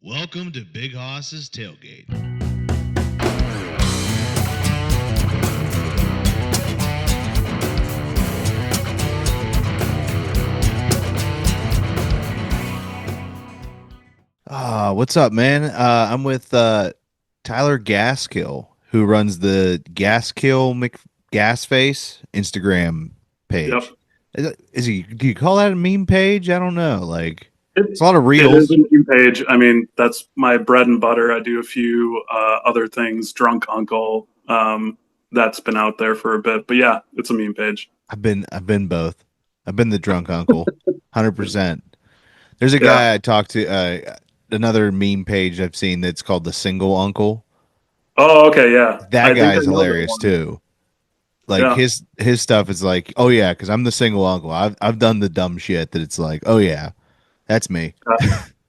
Welcome to Big Hoss's Tailgate. What's up, man? I'm with Tyler Gaskill, who runs the Gaskill McGasface Instagram page. Yep. Is he? Do you call that a meme page? I don't know. Like, it's It, a lot of it is reels. a new page. I mean, that's my bread and butter. I do a few other things. Drunk Uncle. That's been out there for a bit. But yeah, it's a meme page. I've been both. I've been the drunk uncle, 100%. There's a Yeah. guy I talked to, another meme page I've seen that's called the single uncle. Oh, okay. Yeah. That I think I guy's know that hilarious one. too. Like Yeah. his stuff is like, oh yeah, because I'm the single uncle. I've done the dumb shit that it's like, oh yeah, that's me. Uh,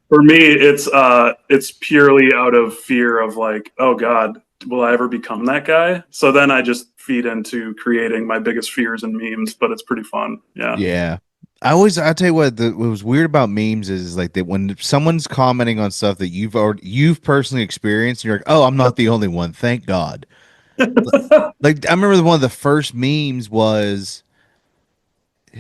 for me, it's purely out of fear of like, oh God, will I ever become that guy? So then I just feed into creating my biggest fears and memes. But it's pretty fun. Yeah. Yeah. I tell you what was weird about memes is like that when someone's commenting on stuff that you've personally experienced, you're like, oh, I'm not the only one. Thank God. Like I remember one of the first memes was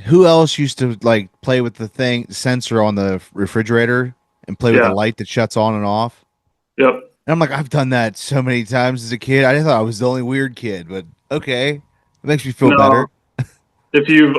who else used to like play with the thing sensor on the refrigerator and play with the Yeah. light that shuts on and off. Yep. And I'm like, I've done that so many times as a kid. I thought I was the only weird kid, but okay, it makes me feel No. better. If you've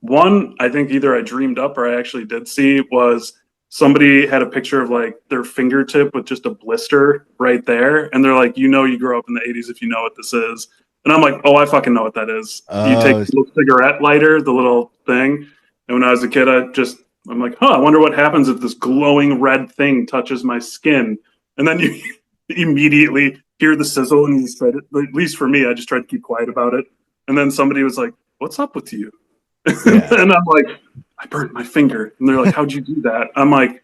one, I think either I dreamed up or I actually did see was somebody had a picture of like their fingertip with just a blister right there, and they're like, you grew up in the '80s if you know what this is. And I'm like, oh, I fucking know what that is. You take Oh, the little cigarette lighter, the little thing, and when I was a kid, I'm like, I wonder what happens if this glowing red thing touches my skin, and then you immediately hear the sizzle, and you just try to, at least for me, I just tried to keep quiet about it. And then somebody was like, what's up with you? yeah. And I'm like, I burnt my finger. And they're like, how'd you do that? I'm like,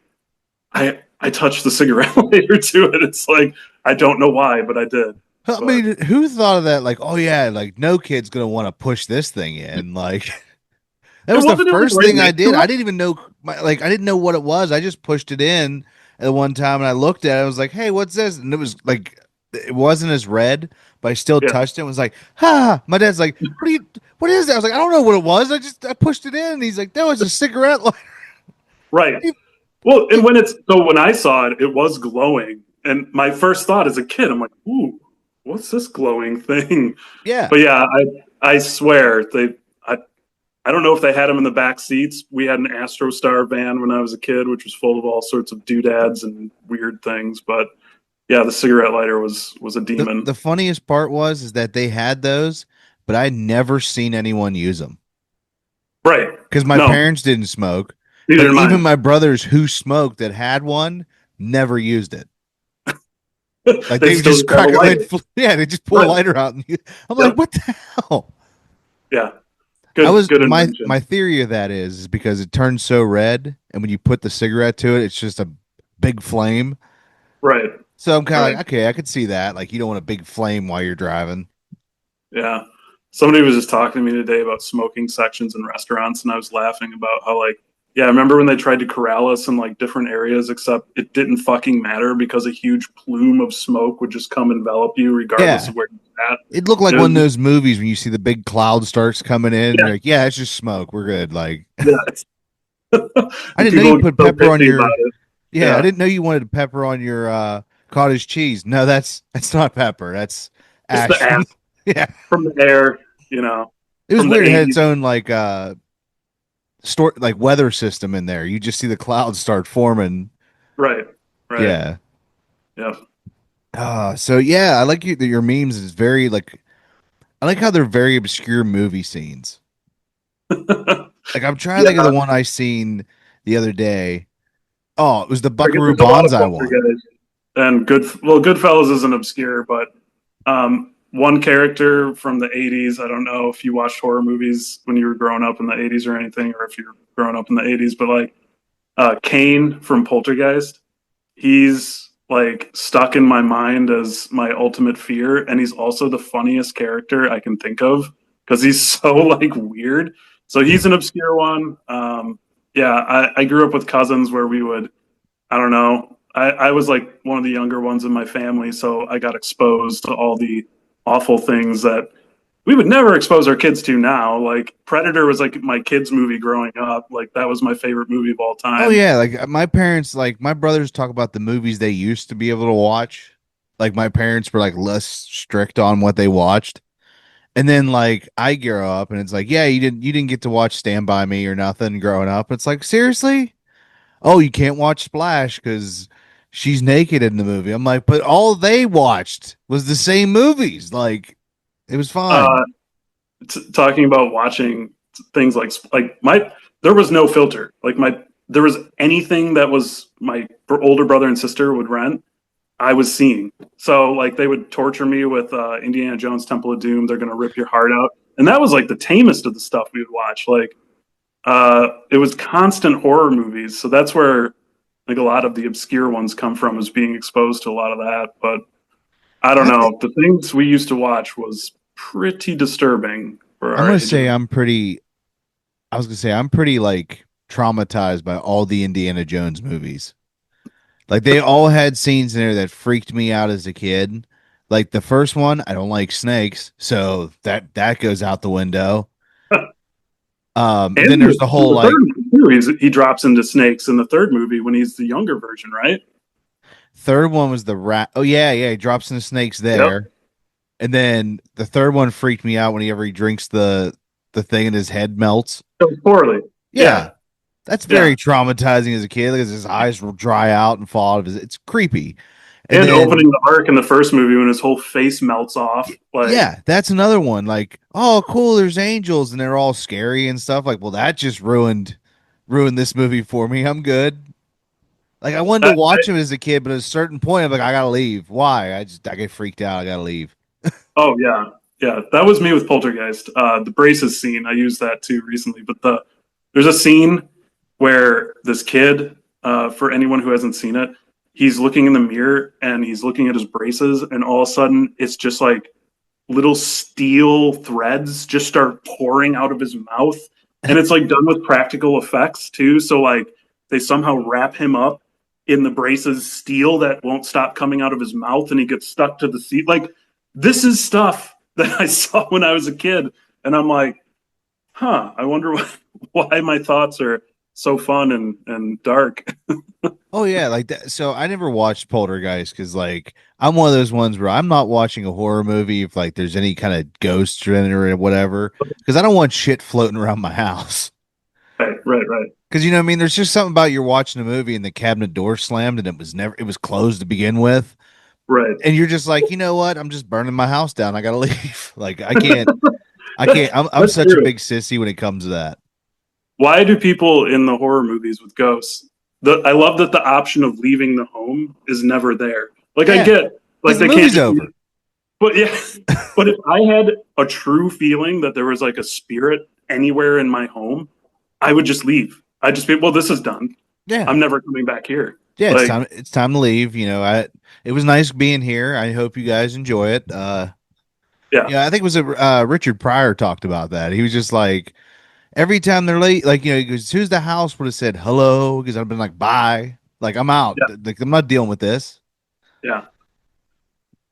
I touched the cigarette lighter to it. It's like, I don't know why, but I did. I But mean, who thought of that? Like, oh yeah, like no kid's gonna want to push this thing in. Like that it was the wasn't it like first right thing I next did. to I it? didn't even know, I didn't know what it was. I just pushed it in at one time, and I looked at it. I was like, hey, what's this? And it was like, it wasn't as red, but I still Yeah, touched it. And was like, ha! My dad's like, what is that? I was like, I don't know what it was. I pushed it in. And he's like, that was a cigarette lighter. right. Well, and when I saw it, it was glowing. And my first thought as a kid, I'm like, ooh, what's this glowing thing? Yeah. But yeah, I swear I don't know if they had them in the back seats. We had an Astrostar van when I was a kid, which was full of all sorts of doodads and weird things. But yeah, the cigarette lighter was a demon. The funniest part was is that they had those, but I'd never seen anyone use them Right. because my No, parents didn't smoke. neither But did even mine. my brothers who smoked that had one never used it. Like They they would still just just have a crack it. lighter. Yeah, they just pull a Right. lighter out. And I'm like, Yep. what the hell? Yeah. I Good was good my invention. theory of that is because it turns so red, and when you put the cigarette to it, it's just a big flame. Right. So I'm kind of Right. like, okay, I could see that. Like you don't want a big flame while you're driving. Yeah. Somebody was just talking to me today about smoking sections in restaurants, and I was laughing about how like, yeah, I remember when they tried to corral us in like different areas, except it didn't fucking matter because a huge plume of smoke would just come envelop you regardless Yeah, of where you're at. it looked like It one of was, those movies when you see the big cloud starts coming in, and yeah, you're like, yeah, it's just smoke. We're good. Like yeah. I And didn't know you people get put so pepper on pissy about your. it. Yeah, I Yeah. didn't know you wanted pepper on your cottage cheese. No, that's not pepper. That's It's the ash from. ash Yeah, from the air, you know, it was from the weird. It had its 80s. own like store like weather system in there. You just see the clouds start forming. Right. Right. Yeah. Yeah. So yeah, I like your memes is very like I like how they're very obscure movie scenes. Like I'm trying to think of Yeah. the one I seen the other day. Oh, it was the I guess Buckaroo there's a lot of Banzai one. poltergeist and Goodfellas isn't obscure, but one character from the '80s. I don't know if you watched horror movies when you were growing up in the '80s or anything, or if you're growing up in the '80s, but like Kane from Poltergeist, he's like stuck in my mind as my ultimate fear, and he's also the funniest character I can think of because he's so like weird. So he's an obscure one. Yeah, I grew up with cousins where we would, I don't know, I was like one of the younger ones in my family, so I got exposed to all the awful things that we would never expose our kids to now. Like Predator was like my kids' movie growing up. Like that was my favorite movie of all Oh time. yeah, like my parents, like my brothers talk about the movies they used to be able to watch. Like my parents were like less strict on what they watched. And then like I grow up and it's like, yeah, you didn't get to watch Stand By Me or nothing growing up. It's like, seriously? Oh, you can't watch Splash because she's naked in the movie. I'm like, but all they watched was the same movies. Like, it was fine. Uh, Talking about watching things like my there was no filter. Like my there was anything that was my older brother and sister would rent. I was seeing. So like they would torture me with Indiana Jones Temple of Doom. They're gonna rip your heart out, and that was like the tamest of the stuff we would watch. Like it was constant horror movies. So that's where like a lot of the obscure ones come from, is being exposed to a lot of that. But I don't I think know. The things we used to watch was pretty disturbing for I'm our gonna age. say I'm pretty. I was gonna say I'm pretty like traumatized by all the Indiana Jones movies. Like they all had scenes in there that freaked me out as a kid. Like the first one, I don't like snakes, so that goes out the window. And then And there's the in whole the like third movie, he drops into snakes in the third movie when he's the younger version, right? third one was the rat. Oh yeah, yeah, he drops in the snakes Yep. there. And then the third one freaked me out whenever he drinks the thing and his head melts. Goes poorly. Yeah, Yeah. that's Yeah. very traumatizing as a kid because his eyes will dry out and fall out of his. It's creepy. And And then opening the arc in the first movie when his whole face melts off. Like, yeah, that's another one. Like, oh, cool, there's angels and they're all scary and stuff. Like, well, that just ruined this movie for me. I'm good. Like, I wanted to I, watch him as a kid, but at a certain point, I'm like, I gotta leave. Why? I get freaked out. I gotta leave. oh, yeah. Yeah. That was me with Poltergeist. The braces scene, I used that too recently. But there's a scene where this kid, for anyone who hasn't seen it, he's looking in the mirror and he's looking at his braces, and all of a sudden it's just like little steel threads just start pouring out of his mouth, and it's like done with practical effects too. So like they somehow wrap him up in the braces steel that won't stop coming out of his mouth, and he gets stuck to the seat. Like this is stuff that I saw when I was a kid, and I'm like, I wonder why my thoughts are so fun and dark. Oh yeah, like that. So I never watched Poltergeist because like I'm one of those ones where I'm not watching a horror movie if like there's any kind of ghosts in it or whatever because I don't want shit floating around my house. Right, right, right, Because you know, what I mean, there's just something about you're watching a movie and the cabinet door slammed and it was closed to begin with, right. and you're just like, you know what? I'm just burning my house down. I gotta leave. Like I can't. I'm That's such a true. big sissy when it comes to that. Why do people in the horror movies with ghosts? I love that the option of leaving the home is never there. Like I Yeah, get, because like the they can't movie's just, over. but yeah, but if I had a true feeling that there was like a spirit anywhere in my home, I would just leave. I'd just be, well, this is done. Yeah, I'm never coming back here. yeah. It's Like, time. It's time to leave. You know, it was nice being here. I hope you guys enjoy it. yeah, Yeah, I think it was a Richard Pryor talked about that. He was just like every time they're late, like you know, he goes, "Who's the house?" Would have said hello because I've been like, "Bye." Like I'm out. yeah, Like I'm not dealing with this. yeah.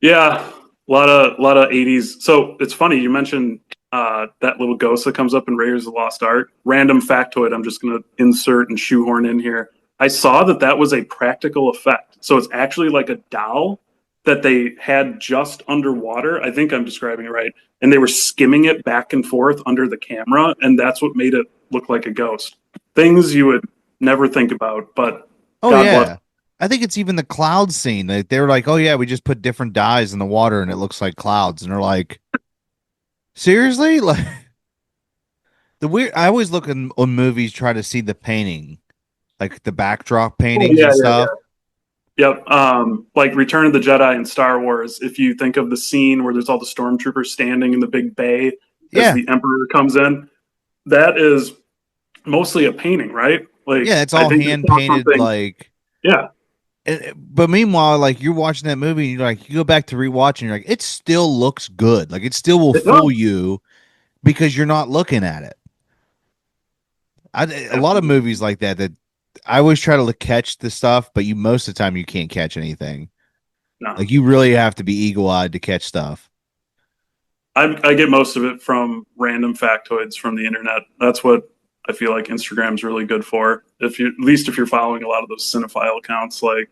Yeah, a lot of 80s. So it's funny you mentioned that little ghost that comes up in Raiders of the Lost Ark. Random factoid I'm just going to insert and shoehorn in here. I saw that that was a practical effect. So it's actually like a doll that they had just underwater. I think I'm describing it right. And they were skimming it back and forth under the camera, and that's what made it look like a ghost. Things you would never think about, but Oh God bless. yeah. I think it's even the cloud scene. They were like, "Oh yeah, we just put different dyes in the water and it looks like clouds." And they're like, "Seriously?" Like the weird. I always look on movies try to see the painting, like the backdrop Oh, paintings yeah, and yeah, stuff. yep. Like Return of the Jedi and Star Wars, if you think of the scene where there's all the stormtroopers standing in the big bay as Yeah, the Emperor comes in, that is mostly a painting, right? Like, yeah. It's I all think I hand saw painted. something. Like, Yeah, but meanwhile, like you're watching that movie, and you're like, you go back to rewatch, and you're like, it still looks good. Like it still will it does. fool you because you're not looking at it. A lot of movies like that I always try to catch the stuff, but you most of the time you can't catch anything. No, Like you really have to be eagle-eyed to catch stuff. I get most of it from random factoids from the internet. That's what I feel like Instagram's really good for. If you, at least if you're following a lot of those cinephile accounts, like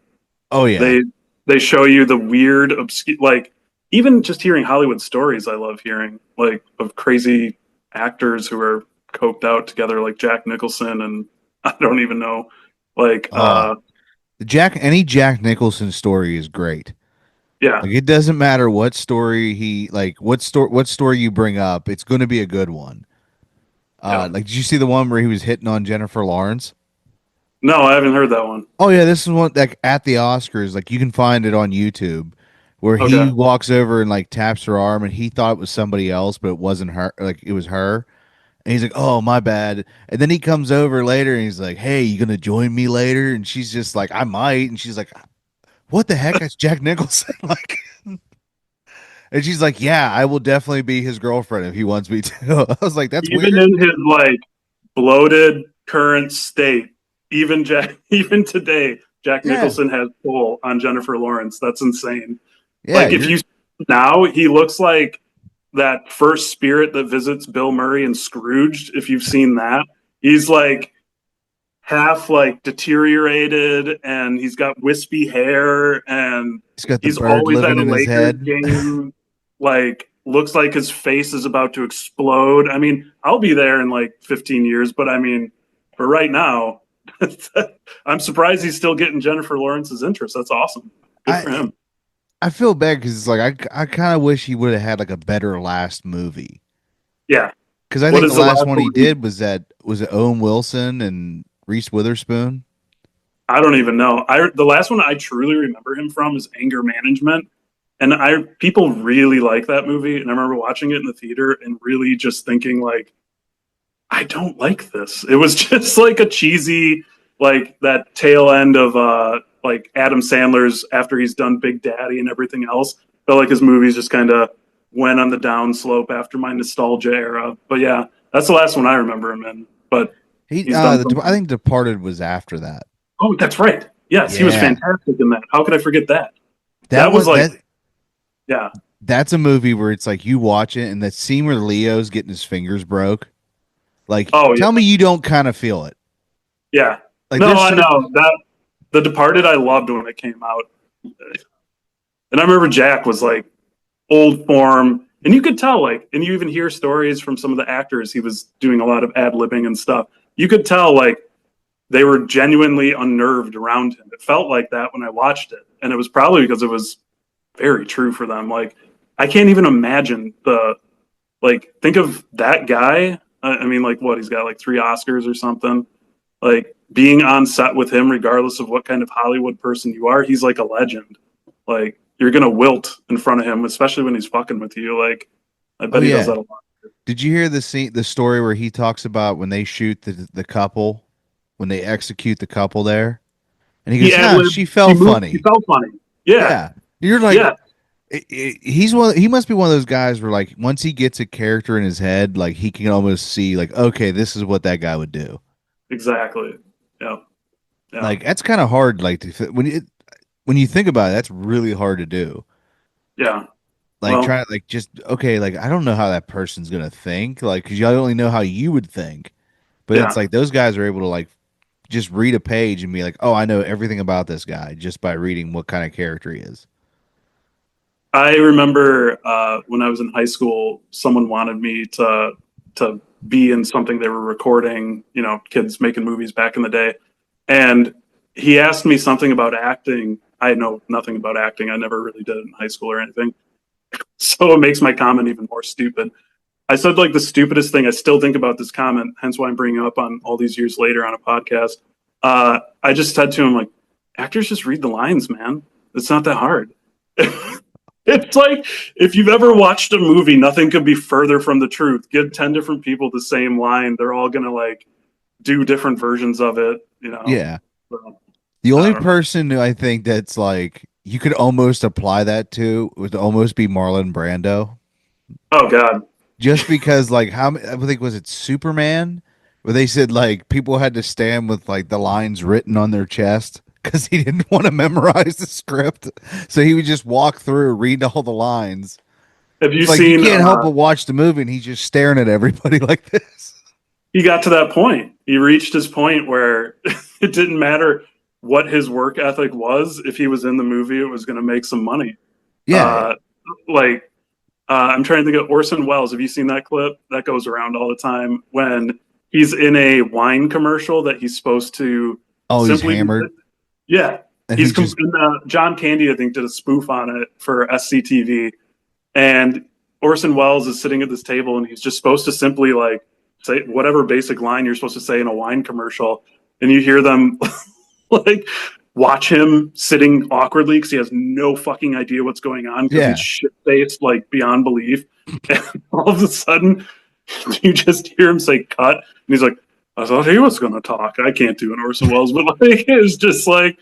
Oh yeah. they they show you the weird, obscure, like even just hearing Hollywood stories. I love hearing like of crazy actors who are coked out together, like Jack Nicholson, and I don't even know, like Oh, any Jack Nicholson story is great. yeah, Like it doesn't matter what story what story you bring up, it's going to be a good one. yeah. Like did you see the one where he was hitting on Jennifer Lawrence? No, I haven't heard that one. Oh yeah, this is one like at the Oscars, like you can find it on YouTube where he Okay, walks over and like taps her arm and he thought it was somebody else, but it wasn't her, like it was her. And he's like, "Oh, my bad." And then he comes over later and he's like, "Hey, you gonna join me later?" And she's just like, "I might." And she's like, "What the heck? That's Jack Nicholson." Like, and she's like, "Yeah, I will definitely be his girlfriend if he wants me to." I was like, "That's even weird." in his like bloated current state, even Jack, even today, Jack Yeah, Nicholson has pull on Jennifer Lawrence. That's insane. yeah, Like if you're you now, he looks like that first spirit that visits Bill Murray and Scrooged. If you've seen that, he's like half like deteriorated, and he's got wispy hair, and he's got the he's bird always at living a in his Lakers head. game. Like looks like his face is about to explode. I mean, I'll be there in like 15 years, but I mean, for right now, I'm surprised he's still getting Jennifer Lawrence's interest. That's awesome. Good for I him. I feel bad because it's like I kind of wish he would have had like a better last movie. Yeah. Because I What think the is the last last one he one? did was it Owen Wilson and Reese Witherspoon. I don't even know. I the last one I truly remember him from is Anger Management, and I people really like that movie. And I remember watching it in the theater and really just thinking like, I don't like this. It was just like a cheesy, like that tail end of like Adam Sandler's after he's done Big Daddy and everything else. Felt like his movies just kind of went on the down slope after my nostalgia era. But yeah, that's the last one I remember him in. But He he's done I some. think Departed was after that. Oh, that's right. Yes, he was Yeah. fantastic in that. How could I forget that? That That was one like, yeah. that's a movie where it's like you watch it and that scene where Leo's getting his fingers broke. Like Oh tell yeah, me you don't kind of feel it. yeah. Like No, there's I certain know that The Departed. I loved when it came out, and I remember Jack was like old form, and you could tell like, and you even hear stories from some of the actors. He was doing a lot of ad libbing and stuff. You could tell like they were genuinely unnerved around him. It felt like that when I watched it, and it was probably because it was very true for them. Like I can't even imagine the like think of that guy. I mean, like what he's got like 3 Oscars or something. Like being on set with him, regardless of what kind of Hollywood person you are, he's like a legend. Like you're gonna wilt in front of him, especially when he's fucking with you. Like I Oh bet he does yeah. that a lot. Did you hear the story where he talks about when they shoot the couple, when they execute the couple there? And he He goes, ad "Huh, libbed. she He fell moved. He funny." felt funny. Yeah, Yeah. You're like yeah, he's one he must be one of those guys where like once he gets a character in his head, like he can almost see like, okay, this is what that guy would do. exactly. Yeah, yeah, Like that's kind of hard like when you think about it, that's really hard to do. yeah. Like Well, try like just okay, like I don't know how that person's gonna think, like because you only know how you would think. But it's yeah. like those guys are able to like just read a page and be like, oh, I know everything about this guy just by reading what kind of character he is. I remember when I was in high school, someone wanted me to be in something they were recording. You know, kids making movies back in the day, and he asked me something about acting. I know nothing about acting. I never really did it in high school or anything. So it makes my comment even more stupid. I said like the stupidest thing. I still think about this comment, hence why I'm bringing it up on all these years later on a podcast. I just said to him like, actors just read the lines, man. It's not that hard. It's like if you've ever watched a movie, nothing could be further from the truth. Give 10 different people the same line. They're all going to like do different versions of it, you know? Yeah. So, The I only don't know. person who I think that's like you could almost apply that to would almost be Marlon Brando. Oh, God. Just because like how I think was it Superman? where they said like people had to stand with like the lines written on their chest because he didn't want to memorize the script, so he would just walk through, read all the lines. Have you It's like you seen? can't help but watch the movie, and he's just staring at everybody like this. He got to that point. He reached his point where it didn't matter what his work ethic was. If he was in the movie, it was going to make some money. Yeah. Uh, like I'm trying to think of Orson Welles. Have you seen that clip? That goes around all the time when he's in a wine commercial that he's supposed to Oh, he's simply be. hammered, Yeah, and he just John Candy, I think, did a spoof on it for SCTV, and Orson Welles is sitting at this table, and he's just supposed to simply like say whatever basic line you're supposed to say in a wine commercial, and you hear them like watch him sitting awkwardly because he has no fucking idea what's going on because he's yeah. shit faced like beyond belief, and all of a sudden you just hear him say cut, and he's like, "I thought he was going to talk. I can't do an Orson Welles," but like it's just like,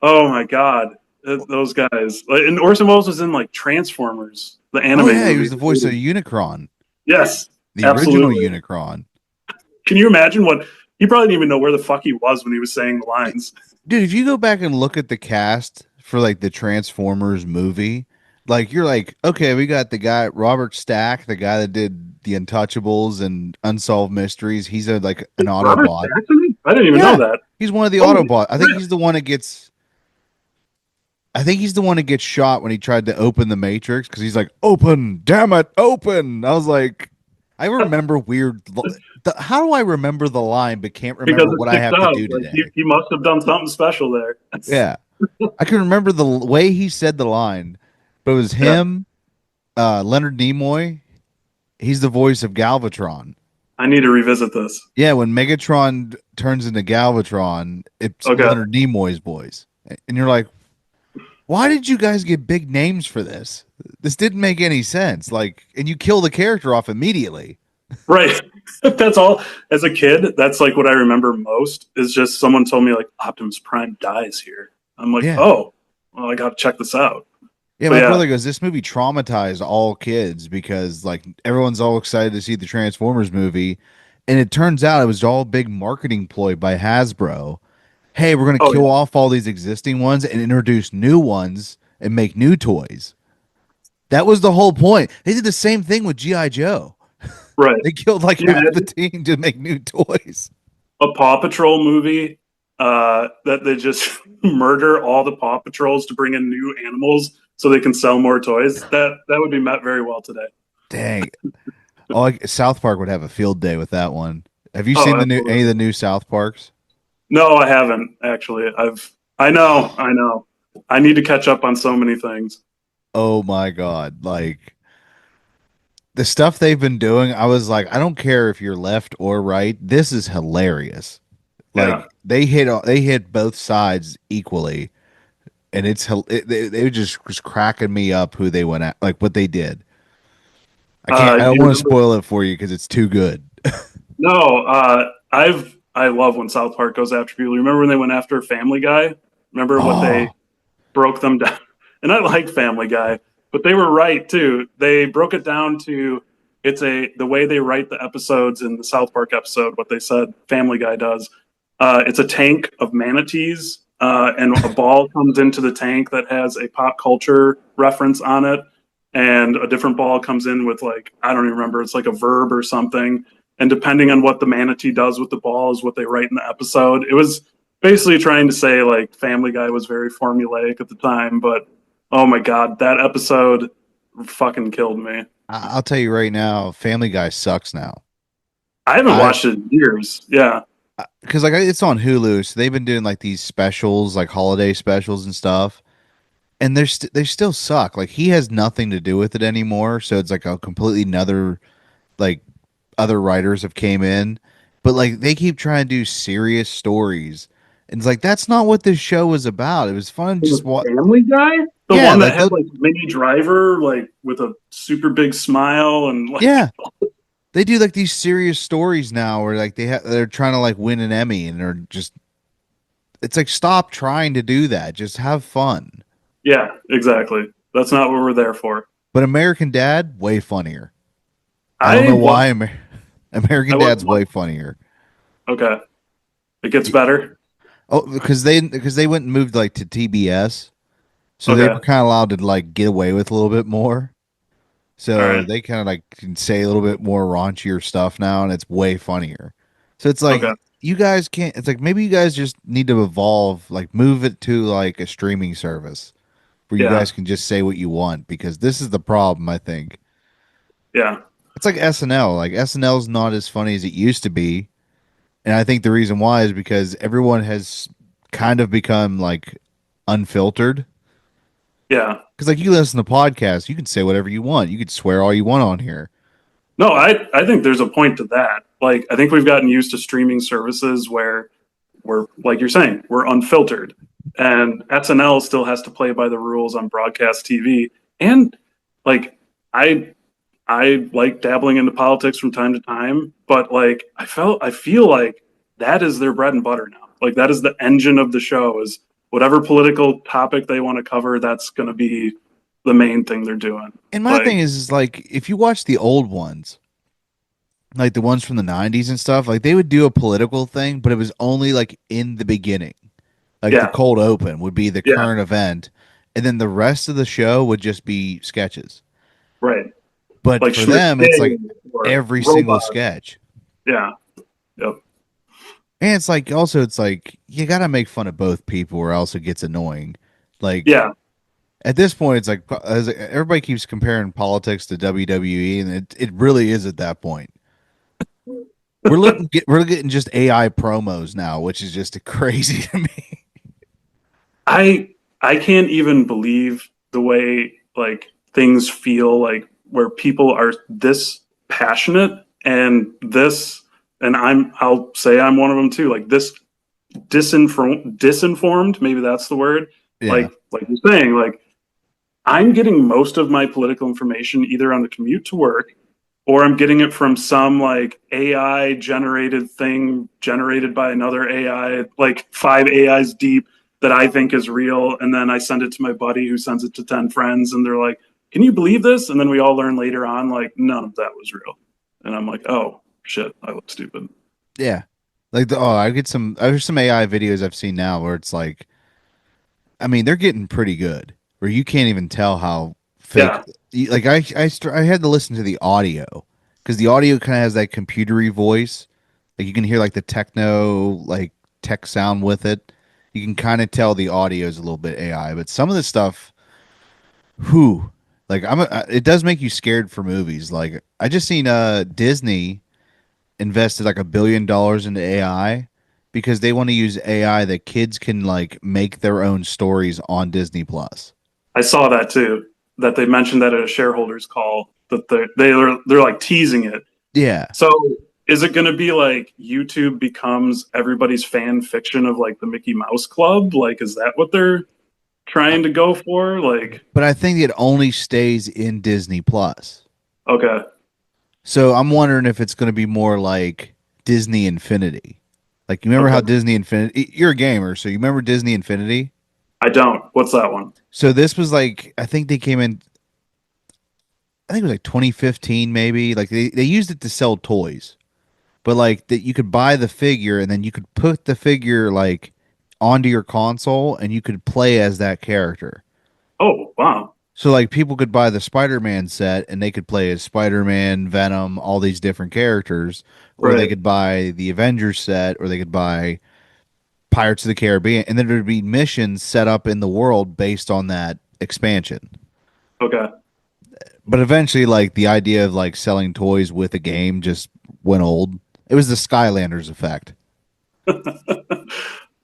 oh my god, those guys. Like, and Orson Welles was in like Transformers, the Oh anime yeah, he movie. was the voice of Unicron, Yes, the original absolutely. Unicron. Can you imagine what he probably didn't even know where the fuck he was when he was saying the lines? Dude, if you go back and look at the cast for like the Transformers movie, like you're like, okay, we got the guy Robert Stack, the guy that did the Untouchables and Unsolved Mysteries. He's a like an Robert Autobot. Stack? I didn't even know Yeah, that. he's one of the Holy Autobots. I think shit. he's the one that gets. I think he's the one that gets shot when he tried to open the Matrix because he's like, "Open, damn it, open!" I was like, I remember weird. How do I remember the line but can't Because remember it what I sticks have to out. do Like today? he must have done something special there. Yeah. I can remember the way he said the line, but it was Yeah, him, Leonard Nimoy. He's the voice of Galvatron. I need to revisit this. Yeah, when Megatron turns into Galvatron, it's Okay. Leonard Nimoy's voice. And you're like, why did you guys get big names for this? This didn't make any sense. Like, and you kill the character off immediately. Right. That's all. As a kid, that's like what I remember most is just someone told me like Optimus Prime dies here. I'm like, Yeah. oh, well, I got to check this out. Yeah, But my yeah, brother goes, this movie traumatized all kids because like everyone's all excited to see the Transformers movie. And it turns out it was all a big marketing ploy by Hasbro. Hey, we're going to oh kill yeah, off all these existing ones and introduce new ones and make new toys. That was the whole point. They did the same thing with G.I. Joe. right. They killed like Can you half the imagine team to make new toys. a Paw Patrol movie that they just murder all the Paw Patrols to bring in new animals so they can sell more toys? That would be met very well today. Dang. Oh, like, South Park would have a field day with that one. Have you Oh, seen the new any of the absolutely. new South Parks? No, I haven't actually. I know, I know. I need to catch up on so many things. Oh my God. Like the stuff they've been doing, I was like, I don't care if you're left or right. This is hilarious. Yeah. Like they hit both sides equally, and they just was cracking me up who they went at, like what they did. I Do don't you want to remember? spoil it for you because it's too good. No, I love when South Park goes after people. Remember when they went after Family Guy? Remember what they Oh, broke them down? And I like Family Guy, but they were right too. They broke it down to the way they write the episodes in the South Park episode. What they said Family Guy does. It's a tank of manatees, and a ball comes into the tank that has a pop culture reference on it, and a different ball comes in with like I don't even remember. It's like a verb or something, and depending on what the manatee does with the ball is what they write in the episode. It was basically trying to say like Family Guy was very formulaic at the time, but oh my god, that episode fucking killed me. I'll tell you right now, Family Guy sucks now. I haven't I watched it in years. Yeah. because like it's on Hulu, so they've been doing like these specials, like holiday specials and stuff, and they still suck. Like he has nothing to do with it anymore, so it's like a completely another like other writers have came in, but like they keep trying to do serious stories, and it's like that's not what this show was about. It was fun, just what, Family Guy, the yeah, one that like had like Minnie Driver, like with a super big smile and like yeah, they do like these serious stories now, where like they're trying to like win an Emmy, and they're just it's like stop trying to do that, just have fun. yeah, exactly. That's not what we're there for. But American Dad, way funnier. I don't I know was why American I was Dad's way funnier. Okay. It gets better. Oh, because they went and moved like to TBS, so they were Okay. kind of allowed to like get away with a little bit more. All So right. they kind of like can say a little bit more raunchier stuff now, and it's way funnier. So it's Okay. like you guys can't. It's like maybe you guys just need to evolve, like move it to like a streaming service where you Yeah. guys can just say what you want because this is the problem. I think Yeah. it's like SNL. Like SNL is not as funny as it used to be, and I think the reason why is because everyone has kind of become like unfiltered. Yeah. Because like you listen to podcasts, you can say whatever you want. You could swear all you want on here. No, I think there's a point to that. Like, I think we've gotten used to streaming services where we're, like you're saying, we're unfiltered. And SNL still has to play by the rules on broadcast TV. And like, I I like dabbling into politics from time to time, but like I feel like that is their bread and butter now. Like that is the engine of the show is whatever political topic they want to cover, that's going to be the main thing they're doing. And my thing Like, is like if you watch the old ones, like the ones from the 90s and stuff, like they would do a political thing, but it was only like in the beginning. Like the yeah, cold open would be the yeah, current event, and then the rest of the show would just be sketches. right. But Like for Schmidt them, it's like King or every single Robot. sketch. Yeah, yep, And it's like also it's like you got to make fun of both people or else it gets annoying. Like yeah. at this point it's like as everybody keeps comparing politics to WWE and it really is at that point. We're getting just AI promos now, which is just crazy to me. I can't even believe the way like things feel like where people are this passionate and this and I'll say I'm one of them too like this disinformed maybe that's the word Yeah. like you're saying like I'm getting most of my political information either on the commute to work or I'm getting it from some like AI generated thing generated by another AI, like five AIs deep that I think is real. And then I send it to my buddy who sends it to 10 friends and they're like, can you believe this? And then we all learn later on, like, none of that was real. And I'm like, oh, shit, I look stupid. Yeah. Like I get there's some AI videos I've seen now where it's like I mean, they're getting pretty good where you can't even tell how fake Yeah. like I had to listen to the audio because the audio kind of has that computery voice. Like you can hear like the techno like tech sound with it. You can kind of tell the audio is a little bit AI, but some of the stuff, who, like it does make you scared for movies. Like I just seen Disney invested like $1 billion into AI because they want to use AI that kids can like make their own stories on Disney Plus. I saw that too, that they mentioned that at a shareholders call that they're like teasing it. Yeah. So is it going to be like YouTube becomes everybody's fan fiction of like the Mickey Mouse Club? Like, is that what they're Uh, trying to go for? Like, But I think it only stays in Disney Plus. okay, So I'm wondering if it's going to be more like Disney Infinity. Like you remember how okay. Disney Infinity you're a gamer, so you remember Disney Infinity? I don't. What's that one? So this was like I think they came in I think it was like 2015 maybe. Like they used it to sell toys. But like that you could buy the figure and then you could put the figure like onto your console and you could play as that character. Oh, wow. So like people could buy the Spider-Man set and they could play as Spider-Man, Venom, all these different characters, or they Right. could buy the Avengers set, or they could buy Pirates of the Caribbean, and then there'd be missions set up in the world based on that expansion. Okay. But eventually, like the idea of like selling toys with a game just went old. It was the Skylanders effect.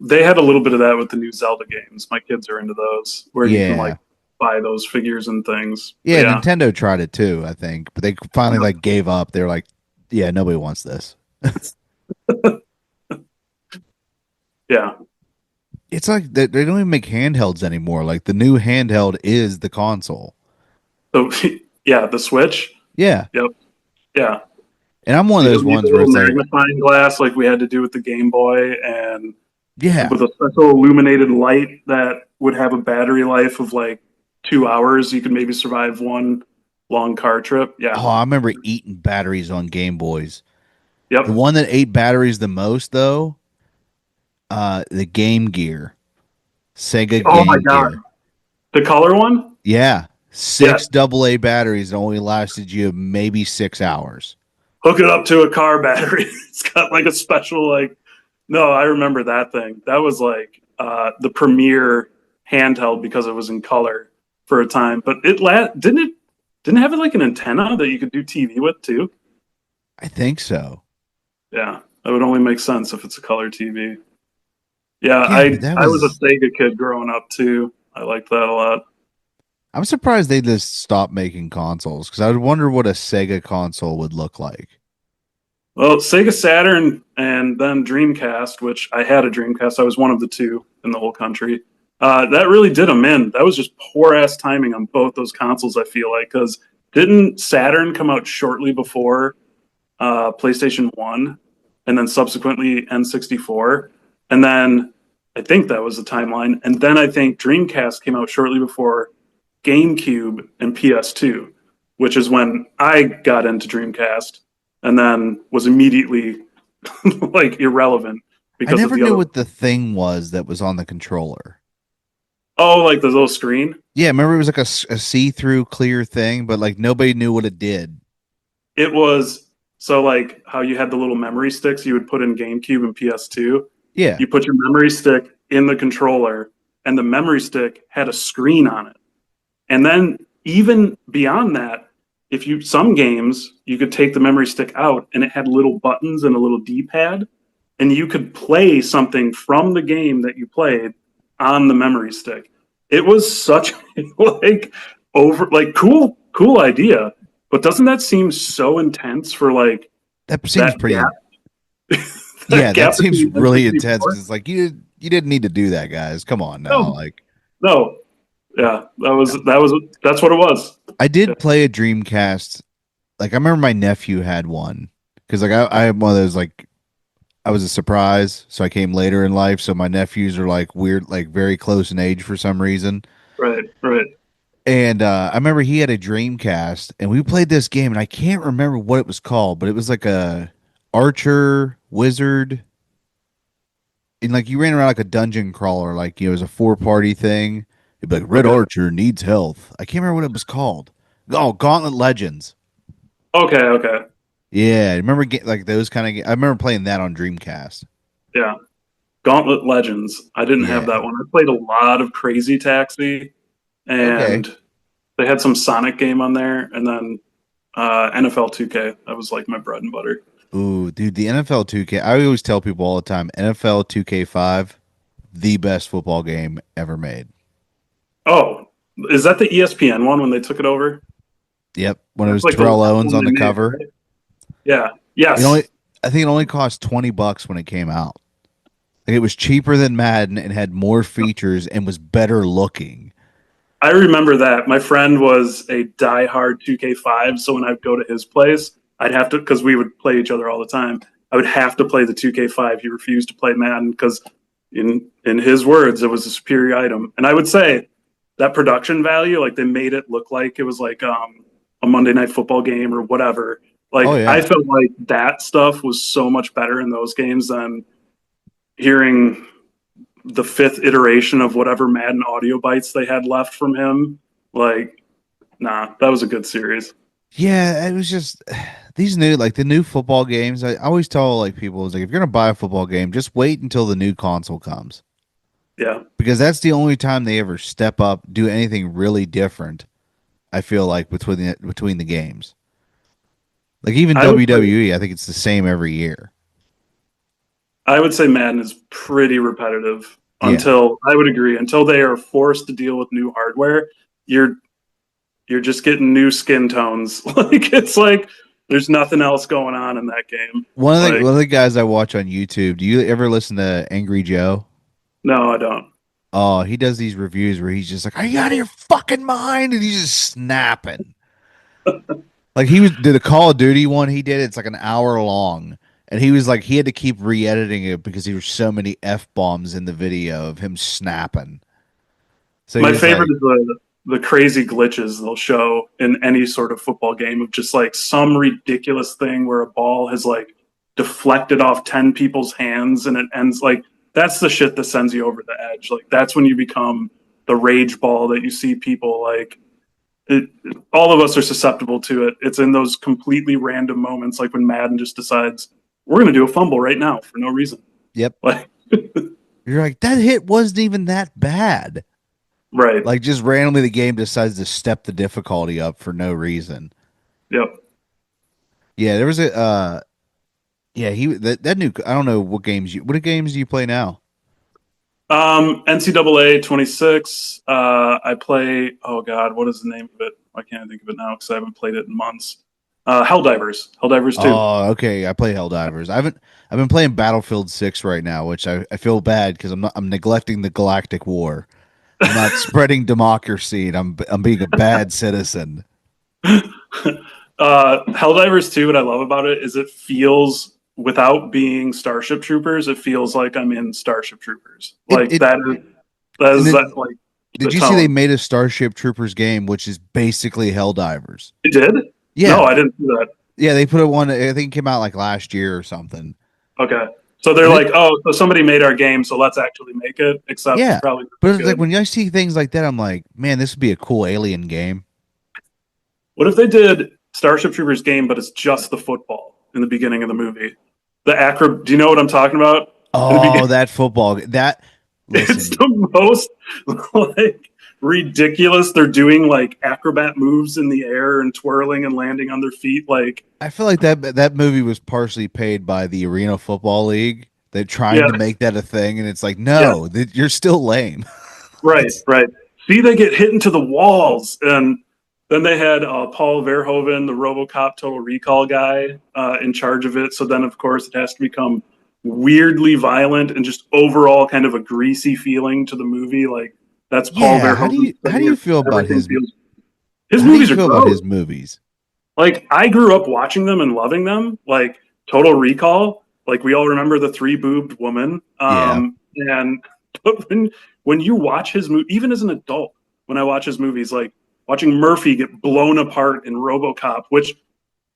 They had a little bit of that with the new Zelda games. My kids are into those where you can like Yeah. buy those figures and things. But Yeah, yeah. Nintendo tried it too, I think, but they finally like gave up. They're like, yeah, nobody wants this. Yeah. It's like they don't even make handhelds anymore. Like the new handheld is the console. So yeah, the Switch. Yeah. Yep. Yeah. And I'm one So of you those don't need a ones where little it's like, magnifying glass like we had to do with the Game Boy and yeah. with a special illuminated light that would have a battery life of like 2 hours. You could maybe survive one long car trip. Yeah. Oh, I remember eating batteries on Game Boys. The Yep. one that ate batteries the most, though, the Game Gear, Sega Oh my Game God. Gear. The color one? Yeah, Yes. six AA batteries only lasted you maybe 6 hours. Hook it up to a car battery. It's got like a special like. No, I remember that thing. That was like the premier handheld because it was in color for a time. But didn't have it like an antenna that you could do TV with too. I think so. Yeah, that would only make sense if it's a color TV. Yeah, Yeah, but that I was was. a Sega kid growing up too. I liked that a lot. I'm surprised they just stopped making consoles because I would wonder what a Sega console would look like. Well, Sega Saturn and then Dreamcast, which I had a Dreamcast. I was one of the two in the whole country. That really did them in. That was just poor ass timing on both those consoles, I feel like, because didn't Saturn come out shortly before PlayStation 1 and then subsequently N64? And then I think that was the timeline. And then I think Dreamcast came out shortly before GameCube and PS2, which is when I got into Dreamcast and then was immediately like irrelevant I because of never the knew other. what the thing was that was on the controller. Oh, like the little screen. Yeah, remember it was like a see-through clear thing, but like nobody knew what it did. It was so like how you had the little memory sticks you would put in GameCube and PS2. Yeah. You put your memory stick in the controller, and the memory stick had a screen on it. And then even beyond that, if you some games you could take the memory stick out and it had little buttons and a little D-pad, and you could play something from the game that you played on the memory stick. It was such like cool idea, but doesn't that seem so intense for like That seems that pretty. gap Yeah, that that gap seems between really intense N64? because it's like you didn't need to do that, guys. Come on now. No, Like no, yeah, that's what it was. I Yeah, did play a Dreamcast. Like I remember my nephew had one because like I had one of those like I was a surprise, so I came later in life. So my nephews are like weird, like very close in age for some reason. right, right. And I remember he had a Dreamcast, and we played this game, and I can't remember what it was called, but it was like a archer wizard, and like you ran around like a dungeon crawler, like it was a four-party thing. It'd be like Red Okay, Archer needs health. I can't remember what it was called. Oh, Gauntlet Legends. okay, okay. Yeah, I remember like those kind of. I remember playing that on Dreamcast. Yeah, Gauntlet Legends. I didn't have Yeah. that one. I played a lot of Crazy Taxi, Okay. and they had some Sonic game on there, and then NFL 2K. That was like my bread and butter. Ooh, dude, the NFL 2K. I always tell people all the time, NFL 2K5, the best football game ever made. Oh, is that the ESPN one when they took it over? Yep, when it That's was like the Terrell last Owens one on they the made, cover. right? Yeah. It Yes. only, I think it only cost $20 when it came out. Like, it was cheaper than Madden and had more features and was better looking. I remember that. My friend was a diehard 2K5, so when I'd go to his place, I'd have to because we would play each other all the time. I would have to play the 2K5. He refused to play Madden because, in his words, it was a superior item. And I would say that production value, like they made it look like it was like a Monday Night Football game or whatever. Oh Like I yeah, felt like that stuff was so much better in those games than hearing the fifth iteration of whatever Madden audio bites they had left from him. Like, nah, that was a good series. yeah. It was just these new, like the new football games. I always tell like people, is like if you're gonna buy a football game, just wait until the new console comes Yeah. because that's the only time they ever step up, do anything really different. I feel like between the games, like even I would say WWE, I think it's the same every year. I would say Madden is pretty repetitive Yeah. until I would agree until they are forced to deal with new hardware. You're you're just getting new skin tones. Like it's like there's nothing else going on in that game. Like One of the guys I watch on YouTube. Do you ever listen to Angry Joe? no, I don't. Oh, he does these reviews where he's just like, "Are you out of your fucking mind?" And he's just snapping. Like he was did a Call of Duty one he did. It's like an hour long, and he was like he had to keep re-editing it because there were so many f bombs in the video of him snapping. So he My was favorite like, is the crazy glitches they'll show in any sort of football game of just like some ridiculous thing where a ball has like deflected off 10 people's hands and it ends like that's the shit that sends you over the edge. Like that's when you become the rage ball that you see people like it, all of us are susceptible to it. It's in those completely random moments, like when Madden just decides we're going to do a fumble right now for no reason. Yep. Like, You're like, that hit wasn't even that bad. right. Like just randomly the game decides to step the difficulty up for no reason. Yep. Yeah, there was a yeah, that new I don't know what games do you play now? NCAA 26. I play. Oh God, what is the name of it? Why can't I think of it now? Because I haven't played it in months. Helldivers. Helldivers 2. Oh, okay. I play Helldivers. I've been playing Battlefield 6 right now, which I feel bad because I'm neglecting the Galactic War. I'm not spreading democracy and I'm being a bad citizen. Helldivers 2. What I love about it is it feels without being Starship Troopers, it feels like I'm in Starship Troopers. It Like it that and is then like the did you see they tone. made a Starship Troopers game which is basically Helldivers? It did? No, Yeah. I didn't see that. Yeah, they put it one I think it came out like last year or something. Okay. So they're And like, oh, so somebody made our game, so let's actually make it. Except it's yeah. probably But not it's like good. when I see things like that, I'm like, man, this would be a cool alien game. What if they did Starship Troopers game, but it's just the football in the beginning of the movie? The acro. Do you know what I'm talking about? In the Oh, beginning, that football that it's listen, the most like ridiculous. They're doing like acrobat moves in the air and twirling and landing on their feet. Like, I feel like that movie was partially paid by the Arena Football League. They're trying to yes, make that a thing, and it's like, yes, no, you're still lame. right, It's right. See, they get hit into the walls, and then they had Paul Verhoeven, the RoboCop Total Recall guy, in charge of it. So then, of course, it has to become weirdly violent and just overall kind of a greasy feeling to the movie. Like that's Paul yeah. Verhoeven How do saying you it. feel about Everything feels. His how do you movies are feel about gross. his movies? Like I grew up watching them and loving them. Like Total Recall. Like we all remember the three boobed woman. Yeah, And but when you watch his movie, even as an adult, when I watch his movies, like watching Murphy get blown apart in RoboCop, which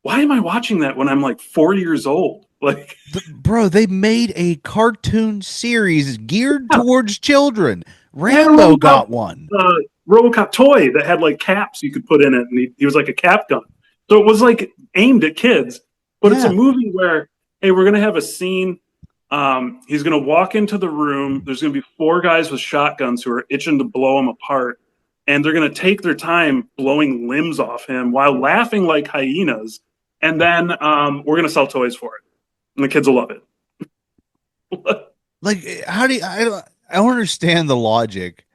why am I watching that when I'm like 4 years old? Like, bro, they made a cartoon series geared yeah, towards children. they had a Rambo RoboCop, got one. uh, RoboCop toy that had like caps you could put in it, and he was like a cap gun. So it was like aimed at kids, but it's a Yeah, movie where hey, we're gonna have a scene. He's gonna walk into the room. There's gonna be four guys with shotguns who are itching to blow him apart, and they're gonna take their time blowing limbs off him while laughing like hyenas. And then we're gonna sell toys for it, and the kids will love it. like how do you, I don't understand the logic.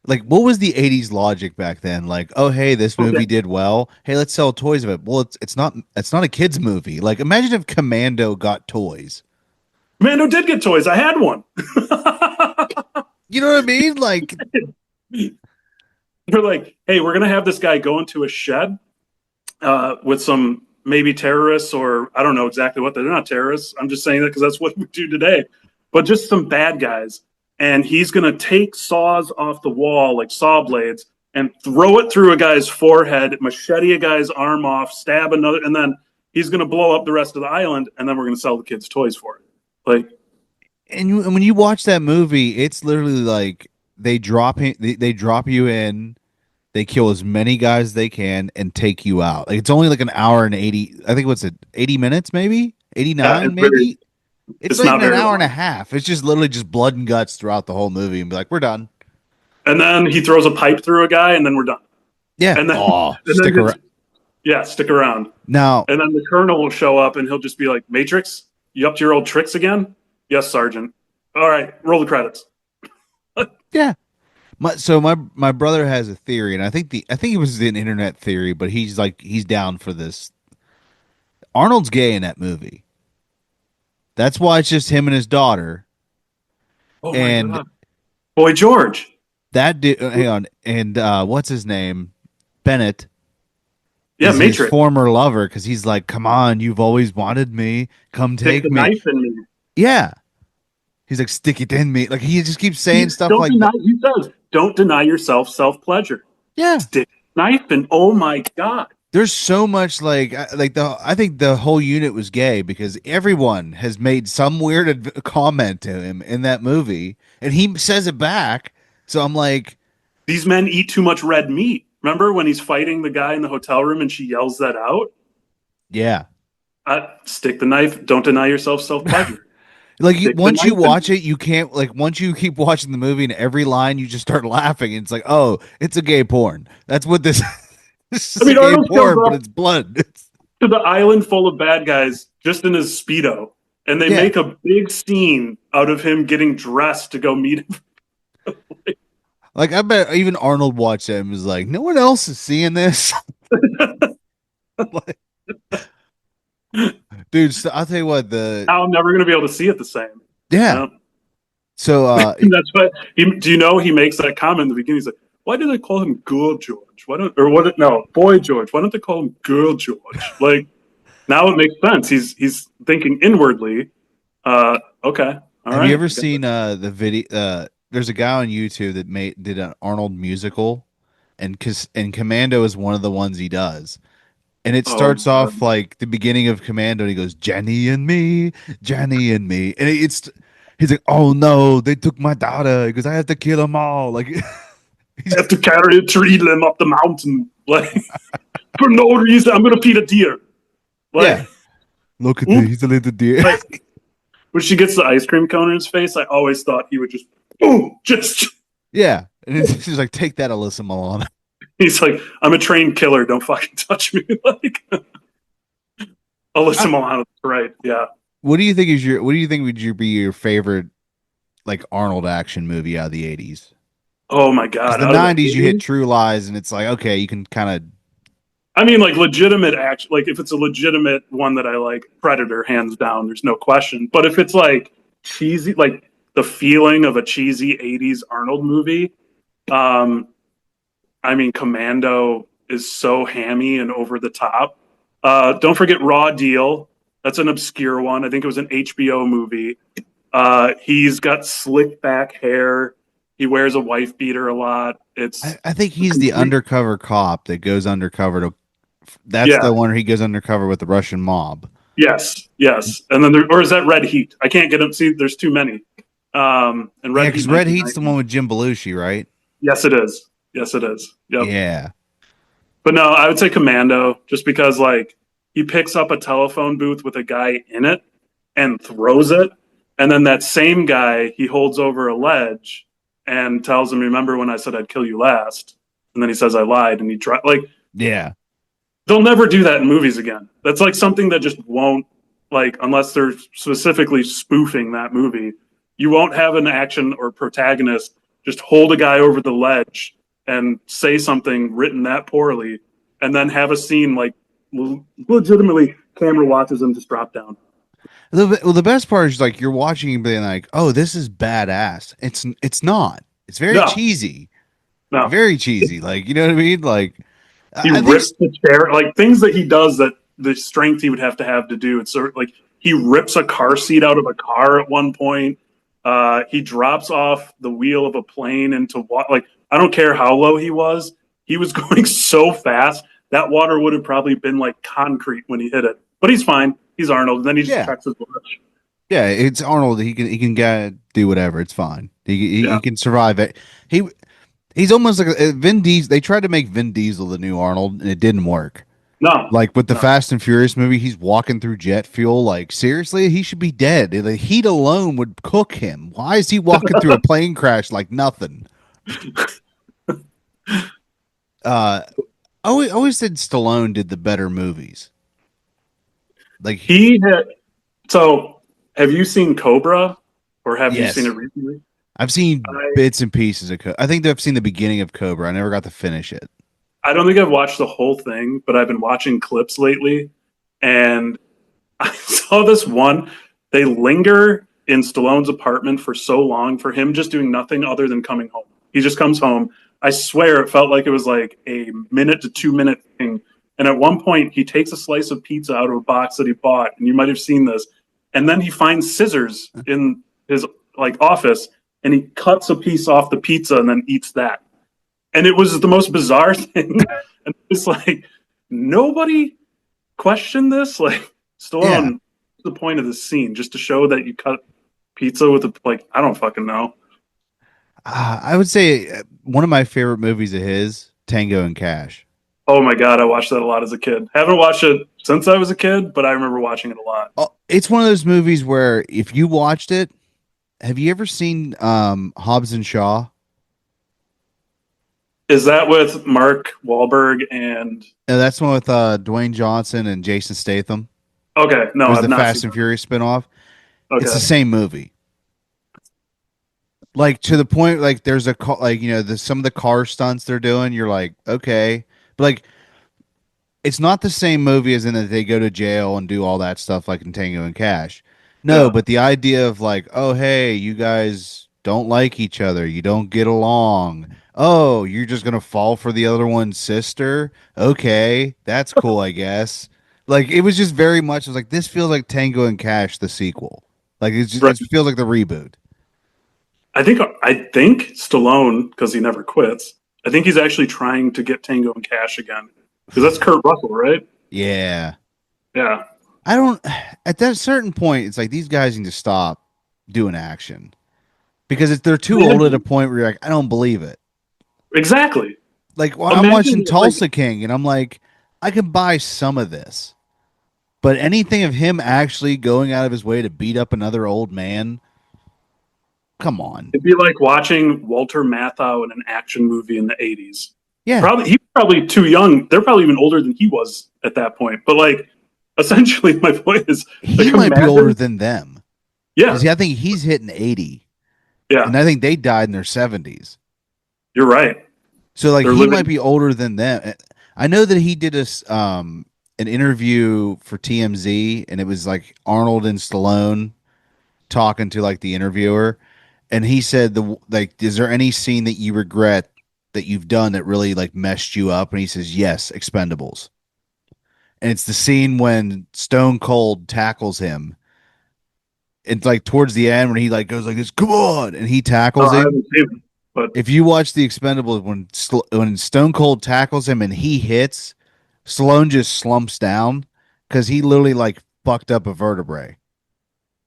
Like, what was the '80s logic back then? Like, oh hey, this movie Okay. did well. Hey, let's sell toys of it. Well, it's not a kids movie. Like, imagine if Commando got toys. Mando did get toys. I had one. You know what I mean? Like, They're like, hey, we're gonna have this guy go into a shed with some maybe terrorists, or I don't know exactly what they're not terrorists. I'm just saying that because that's what we do today. But just some bad guys, and he's gonna take saws off the wall like saw blades and throw it through a guy's forehead, machete a guy's arm off, stab another, and then he's gonna blow up the rest of the island, and then we're gonna sell the kids toys for it. Like, and when you watch that movie, it's literally like they drop you in, they kill as many guys as they can, and take you out. Like, it's only like an hour and 80. I think what's it, 80 minutes, maybe yeah, 89, it's very, maybe. It's it's not not even an very hour and a long. half. It's just literally just blood and guts throughout the whole movie, and be like, we're done. And then he throws a pipe through a guy, and then we're done. Yeah. And then Oh, and then stick around. his yeah, stick around. Now, And then the colonel will show up and he'll just be like, Matrix, you up to your old tricks again? Yes, Sergeant. All right, roll the credits. yeah. My brother has a theory, and I think it was an internet theory, but he's like he's down for this. Arnold's gay in that movie. That's why it's just him and his daughter. Oh my And God. Boy George. that dude, hang on, and what's his name? Bennett Yeah, is his Matrix. former lover because he's like, come on, you've always wanted me. Come Stick take the me. knife in me. Yeah. He's like, stick it in me. Like he just keeps saying stuff Don't like deny, that. he says, don't deny yourself self pleasure. Yeah. Stick the knife in, oh my God. there's so much I think the whole unit was gay because everyone has made some weird comment to him in that movie, and he says it back. So I'm like, These men eat too much red meat. Remember when he's fighting the guy in the hotel room and she yells that out? yeah. Stick the knife. Don't deny yourself self pleasure. Like Stick the once you knife in. watch it, you can't like once you keep watching the movie and every line you just start laughing and it's like, oh, it's a gay porn. That's what this this I is a mean, gay Arnold shows porn, but up it's blood. to the island full of bad guys just in his Speedo. And they Yeah. make a big scene out of him getting dressed to go meet him. Like I bet even Arnold watched it and was like, no one else is seeing this. Like, dude, so I'll tell you what, the Now I'm never going to be able to see it the same. yeah. Yeah. So That's what do you know he makes that comment in the beginning? He's like, why do they call him Girl George? Why don't or what no, Boy George. Why don't they call him Girl George? Like now it makes sense. He's thinking inwardly. Okay. All have you right. ever I guess. seen the video there's a guy on YouTube that did an Arnold musical and Commando is one of the ones he does. And it Oh starts off like the beginning of Commando and he goes, Jenny and me, Jenny and me. And he's like, oh no, they took my daughter because I have to kill them all. Like I have to carry a tree limb up the mountain. Like for no reason. I'm gonna feed a deer. yeah. Like Look at oops. this, he's a little deer. Like when she gets the ice cream cone in his face, I always thought he would just boom, just Yeah. And it's just like, take that, Alyssa Milano. he's like, I'm a trained killer. Don't fucking touch me. Like Alyssa I- Milano, right? Yeah. what do you think would be your favorite like Arnold action movie out of the 80s? Oh my Because god, the out of the 90s you hit 80s. True Lies and it's like, okay, you can kind of I mean, like legitimate action. Like if it's a legitimate one that I like, Predator, hands down. There's no question. But if it's like cheesy, like the feeling of a cheesy '80s Arnold movie, um, I mean, Commando is so hammy and over the top. Don't forget Raw Deal. That's an obscure one. I think it was an HBO movie. He's got slick back hair. He wears a wife beater a lot. It's I think a he's the complete, undercover cop that goes undercover to that's yeah, the one where he goes undercover with the Russian mob. yes, yes. And then there, or is that Red Heat? I can't get them. See, there's too many. And Yeah, Red Heat because Red Heat's the one 1990. with Jim Belushi, right? Yes, it is. Yes, it is. Yep. Yeah. But no, I would say Commando, just because like he picks up a telephone booth with a guy in it and throws it, and then that same guy he holds over a ledge and tells him, "Remember when I said I'd kill you last?" And then he says, "I lied," and he like Yeah. they'll never do that in movies again. That's like something that just won't like unless they're specifically spoofing that movie. You won't have an action or protagonist just hold a guy over the ledge and say something written that poorly, and then have a scene like legitimately camera watches him just drop down. Well, the best part is like you're watching and being like, "Oh, this is badass." It's not. It's very No, cheesy. no. Very cheesy. Like, you know what I mean? Like He I think rips the chair, like things that he does that the strength he would have to do. It's sort of like he rips a car seat out of a car at one point. He drops off the wheel of a plane into water. Like I don't care how low he was going so fast that water would have probably been like concrete when he hit it. But he's fine. He's Arnold. And then he just yeah. checks his watch. Yeah, it's Arnold. He can do whatever. It's fine. He Yeah. can survive it. He he's almost like Vin Diesel. They tried to make Vin Diesel the new Arnold, and it didn't work. No. Like with the No. Fast and Furious movie, he's walking through jet fuel. Like seriously, he should be dead. The heat alone would cook him. Why is he walking through a plane crash like nothing? Uh, I always said Stallone did the better movies. Like He had so have you seen Cobra or have you seen yes, it recently? I've seen I bits and pieces of. I think I've seen the beginning of Cobra. I never got to finish it. I don't think I've watched the whole thing, but I've been watching clips lately, and I saw this one. They linger in Stallone's apartment for so long for him just doing nothing other than coming home. He just comes home. I swear it felt like it was like a minute to 2 minute thing. And at one point, he takes a slice of pizza out of a box that he bought, and you might have seen this. And then he finds scissors in his like office, and he cuts a piece off the pizza and then eats that. And it was the most bizarre thing. And it's like nobody questioned this. Like Yeah. Stallone, the point of the scene, just to show that you cut pizza with a like. I don't fucking know. I would say one of my favorite movies of his, Tango and Cash. Oh my god, I watched that a lot as a kid. Haven't watched it since I was a kid, but I remember watching it a lot. Oh, it's one of those movies where if you watched it, have you ever seen Hobbs and Shaw? Is that with Mark Wahlberg and? No, that's the one with Dwayne Johnson and Jason Statham. Okay, It no, was I've the not seen Fast and that. Furious spinoff. It's the Okay, same movie. Like to the point, like there's a like some of the car stunts they're doing. You're like, okay, but like it's not the same movie as in that they go to jail and do all that stuff like in Tango and Cash. No, yeah, but the idea of like, oh hey, you guys don't like each other, you don't get along. Oh, you're just gonna fall for the other one's sister? Okay, that's cool, I guess. Like it was just very much. It was like this feels like Tango and Cash, the sequel. Like right. it feels like the reboot. I think Stallone, because he never quits. I think he's actually trying to get Tango and Cash again because that's Kurt Russell, right? Yeah. Yeah, I don't at that certain point it's like these guys need to stop doing action because they're too old at a imagine point where you're like I don't believe it. exactly. Like I'm watching Imagine like Tulsa King and I'm like I can buy some of this. But anything of him actually going out of his way to beat up another old man, come on. it'd be like watching Walter Matthau in an action movie in the '80s. Yeah, Probably he's probably too young. They're probably even older than he was at that point. But like, essentially, my point is he like might be older imagine. than them Yeah, because I think he's hitting 80 yeah, and I think they died in their 70s. you're right. So like They're he might living. be older than them. I know that he did an interview for TMZ and it was like Arnold and Stallone talking to like the interviewer and he said the like is there any scene that you regret that you've done that really like messed you up and he says yes, Expendables. And it's the scene when Stone Cold tackles him. It's like towards the end when he like goes like this, come on, and he Oh, tackles I him. haven't seen it, but If you watch the Expendables when Stone Cold tackles him and he hits, Stallone just slumps down because he literally like fucked up a vertebrae.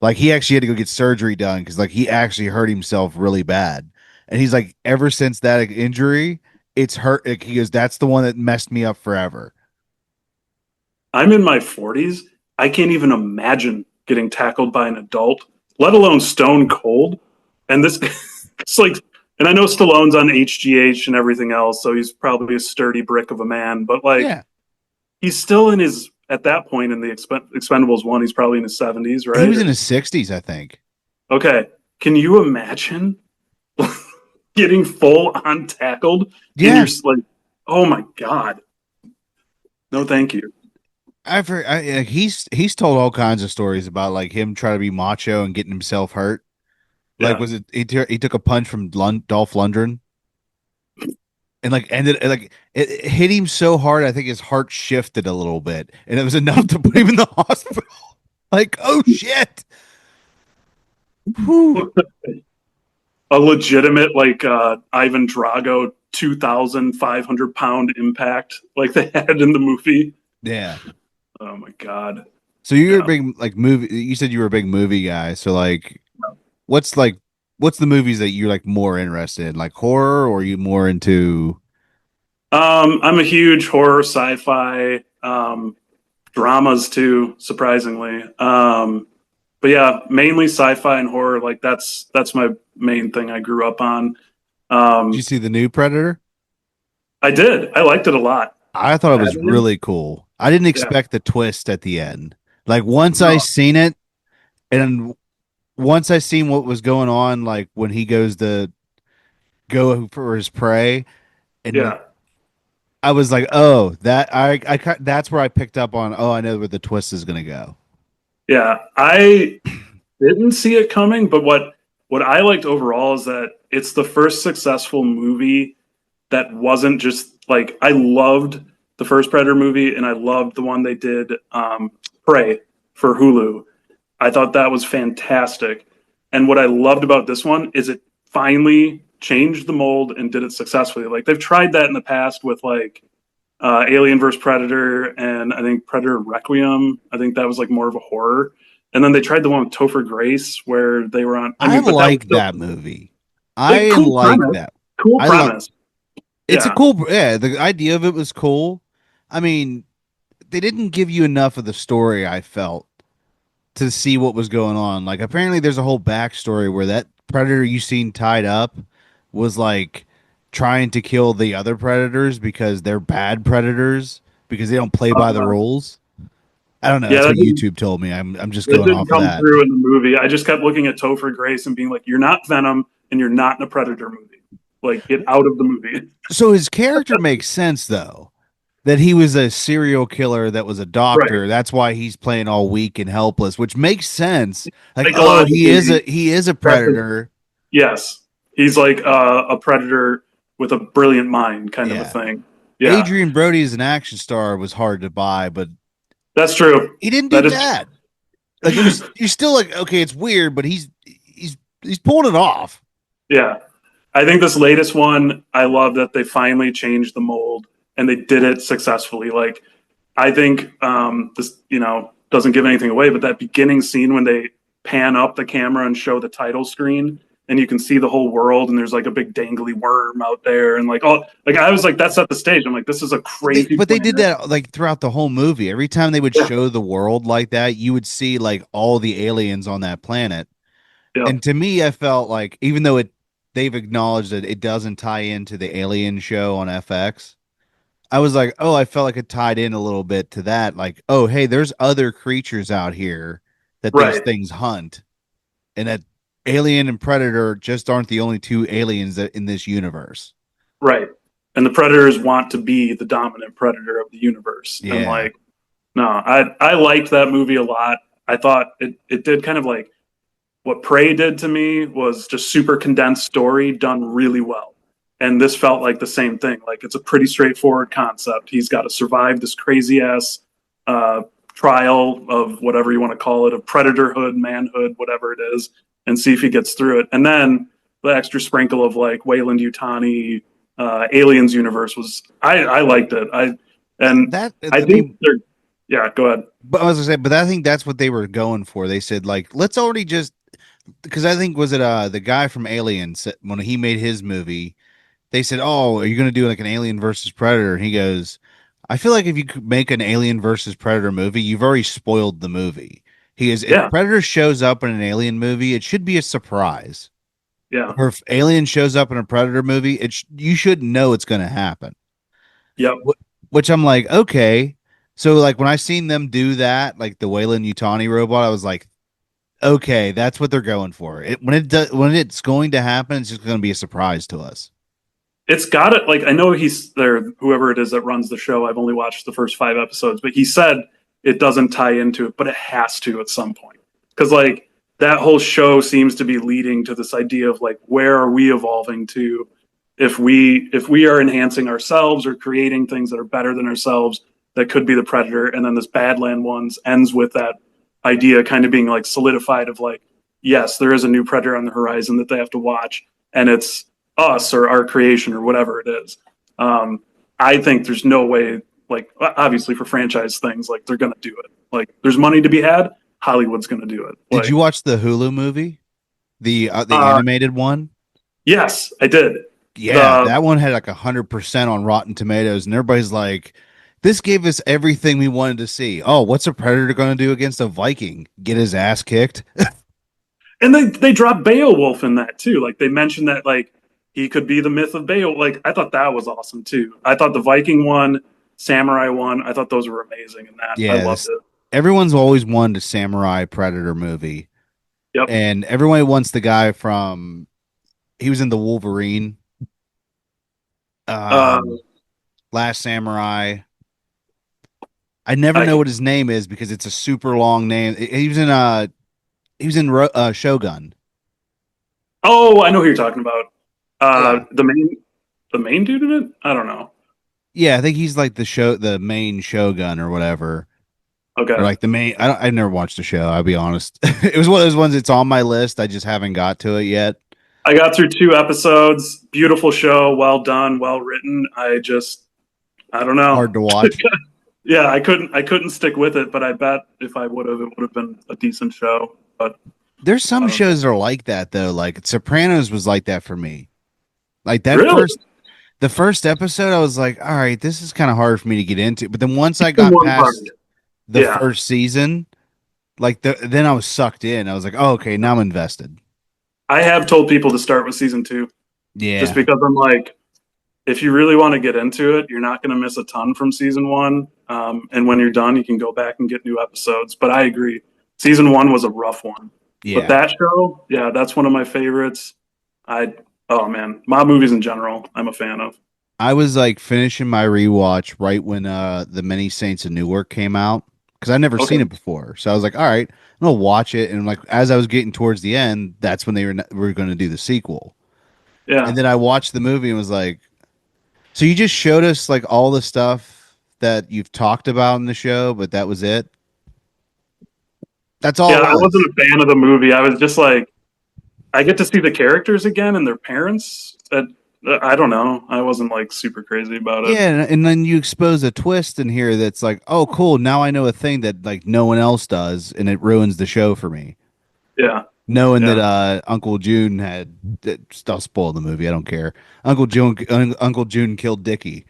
Like he actually had to go get surgery done because like he actually hurt himself really bad. And he's like, ever since that injury, it's hurt. Like, he goes, that's the one that messed me up forever. I'm in my 40s. I can't even imagine getting tackled by an adult, let alone Stone Cold. And this, it's like, and I know Stallone's on HGH and everything else, so he's probably a sturdy brick of a man. But like, Yeah, he's still in his at that point in the Expendables one. He's probably in his 70s, he right? was in Or his 60s, I think. okay, can you imagine getting full on tackled in your Yeah, like? Oh my god, no, thank you. he's told all kinds of stories about like him trying to be macho and getting himself hurt. Like Yeah, was it he took a punch from Dolph Lundgren and like ended like it hit him so hard I think his heart shifted a little bit and it was enough to put him in the hospital. Like oh shit. Whew. a legitimate like Ivan Drago 2,500 pound impact like they had in the movie. Yeah. Oh my god. So you're a Yeah. big like movie. You said you were a big movie guy. So what's like, what's the movies that you're like more interested in, like horror, or are you more into? I'm a huge horror, sci-fi, dramas too, surprisingly. But yeah, mainly sci-fi and horror. Like that's my main thing I grew up on. Did you Um, see the new Predator? I did. I liked it a lot. I thought it was Haven't you? really cool. I didn't Yeah. expect the twist at the end. Like once I No. seen it, and once I seen what was going on, like when he goes to go for his prey, and Yeah. I was like, oh, that's where I picked up on. Oh, I know where the twist is gonna go. Yeah. I didn't see it coming, but what I liked overall is that it's the first successful movie that wasn't just like I loved the first Predator movie and I loved the one they did Prey for Hulu. I thought that was fantastic. And what I loved about this one is it finally changed the mold and did it successfully. Like they've tried that in the past with like Alien vs Predator, and I think Predator Requiem. I think that was like more of a horror. And then they tried the one with Topher Grace where they were on. I I mean, but that was like still that movie. like I cool like premise. that. Cool I like premise. it's a Yeah. cool yeah, the idea of it was cool. I mean, they didn't give you enough of the story, I felt, to see what was going on. Like apparently there's a whole backstory where that predator you seen tied up was like trying to kill the other predators because they're bad predators because they don't play by the Uh, rules. I don't know. yeah, That's what YouTube told me. I'm just that going didn't off of come that. through in the movie. I just kept looking at Topher Grace and being like, "You're not Venom, and you're not in a Predator movie. Like, get out of the movie." So his character makes sense though. That he was a serial killer that was a Right. doctor. That's why he's playing all weak and helpless, which makes sense. Like, oh, Psychologically, he is a that's a, predator. yes. He's like a predator with a brilliant mind, kind of a Yeah. thing. Yeah, Adrian Brody as an action star was hard to buy, but that's true. he didn't do That is, bad. Like it was you're still like, okay, it's weird, but he's pulling it off. yeah. I think this latest one, I love that they finally changed the mold and they did it successfully. Like, I think this, doesn't give anything away, but that beginning scene when they pan up the camera and show the title screen and you can see the whole world and there's like a big dangly worm out there and like oh like I was like that set the stage. I'm like this is a crazy But they did planet. that like throughout the whole movie. Every time they would Yeah, show the world like that, you would see like all the aliens on that planet. yeah, And to me, I felt like even though they've acknowledged that it doesn't tie into the Alien show on FX, I was like, oh, I felt like it tied in a little bit to that. Like, oh, hey, there's other creatures out here that these right, things hunt, and that Alien and Predator just aren't the only two aliens that in this universe. right. And the predators want to be the dominant predator of the universe. And Yeah, like no, I liked that movie a lot. I thought it did kind of like what Prey did to me was just super condensed story done really well. And this felt like the same thing. Like it's a pretty straightforward concept. He's got to survive this crazy ass uh, trial of whatever you want to call it, of predatorhood, manhood, whatever it is, and see if he gets through it. And then the extra sprinkle of like Wayland Utani, Aliens universe was I liked it. And that I I think mean, they're yeah. Go ahead. but I was gonna say, but I think that's what they were going for. They said like, let's already just because I think was it the guy from Aliens when he made his movie they said, "Oh, are you going to do like an Alien versus Predator?" And he goes, "I feel like if you could make an Alien versus Predator movie, you've already spoiled the movie." He goes, "If Yeah, Predator shows up in an Alien movie, it should be a surprise. yeah, Or if Alien shows up in a Predator movie, you should know it's going to happen." yep. Wh- Which I'm like, okay. So like when I seen them do that, like the Wayland Utani robot, I was like, okay, that's what they're going for. When it's going to happen, it's just going to be a surprise to us. It's got it. Like I know he's there, whoever it is that runs the show. I've only watched the first 5 episodes, but he said it doesn't tie into it, but it has to at some point because like that whole show seems to be leading to this idea of like where are we evolving to if we are enhancing ourselves or creating things that are better than ourselves that could be the predator, and then this Badland ones ends with that idea kind of being like solidified of like yes, there is a new predator on the horizon that they have to watch, and it's us or our creation or whatever it is. Um, I think there's no way, like, obviously for franchise things, like, they're going to do it. Like, there's money to be had. Hollywood's going to do it. Did you Like, watch the Hulu movie? The uh, animated one. yes, I did. Yeah, The that one had like 100% on Rotten Tomatoes, and everybody's like, "This gave us everything we wanted to see." Oh, what's a predator going to do against a Viking? Get his ass kicked? and they dropped Beowulf in that too. Like, they mentioned that like he could be the myth of Beowulf. Like, I thought that was awesome too. I thought the Viking one, Samurai one, I thought those were amazing in that. I Yeah, loved it. everyone's always wanted a samurai predator movie, Yep. and everyone wants the guy from he was in the Wolverine, Uh, um, Last Samurai. I never know I what his name is because it's a super long name. He was in Shogun. oh, I know who you're talking about. Yeah. The main dude in it? I don't know. Yeah, I think he's like the main Shogun or whatever, or Okay. like the main. I never watched the show. I'll be honest. It was one of those ones. It's on my list. I just haven't got to it yet. I got through 2 episodes. Beautiful show, well done, well written. I just I don't know. Hard to watch. Yeah, I couldn't stick with it, but I bet if I would have, it would have been a decent show. But There's I some don't know. shows that are like that though. Like Sopranos was like that for me. Like that Really? first the first episode, I was like, all right, this is kind of hard for me to get into. But then once I In got one part. past the Yeah. first season, then I was sucked in. I was like, oh, okay, now I'm invested. I have told people to start with season two just Yeah. because I'm like, if you really want to get into it, you're not going to miss a ton from season one. And when you're done, you can go back and get new episodes. But I agree, season one was a rough one. But Yeah. that show, yeah, that's one of my favorites. I, oh man, mob movies in general, I'm a fan of. I was like finishing my rewatch right when the Many Saints of Newark came out because I'd never Okay, seen it before. So I was like, all right, I'm gonna watch it. And like as I was getting towards the end, that's when they were going to do the sequel. yeah, And then I watched the movie and was like, so you just showed us like all the stuff that you've talked about in the show, but that was it. That's all yeah. it I wasn't was. a fan of the movie. I was just like, I get to see the characters again and their parents. I don't know. I wasn't like super crazy about it. Yeah, and then you expose a twist in here that's like, oh, cool. Now I know a thing that like no one else does, and it ruins the show for me. Yeah, Knowing that yeah. Uncle June had, I'll spoil the movie. I don't care. Uncle June killed Dickie.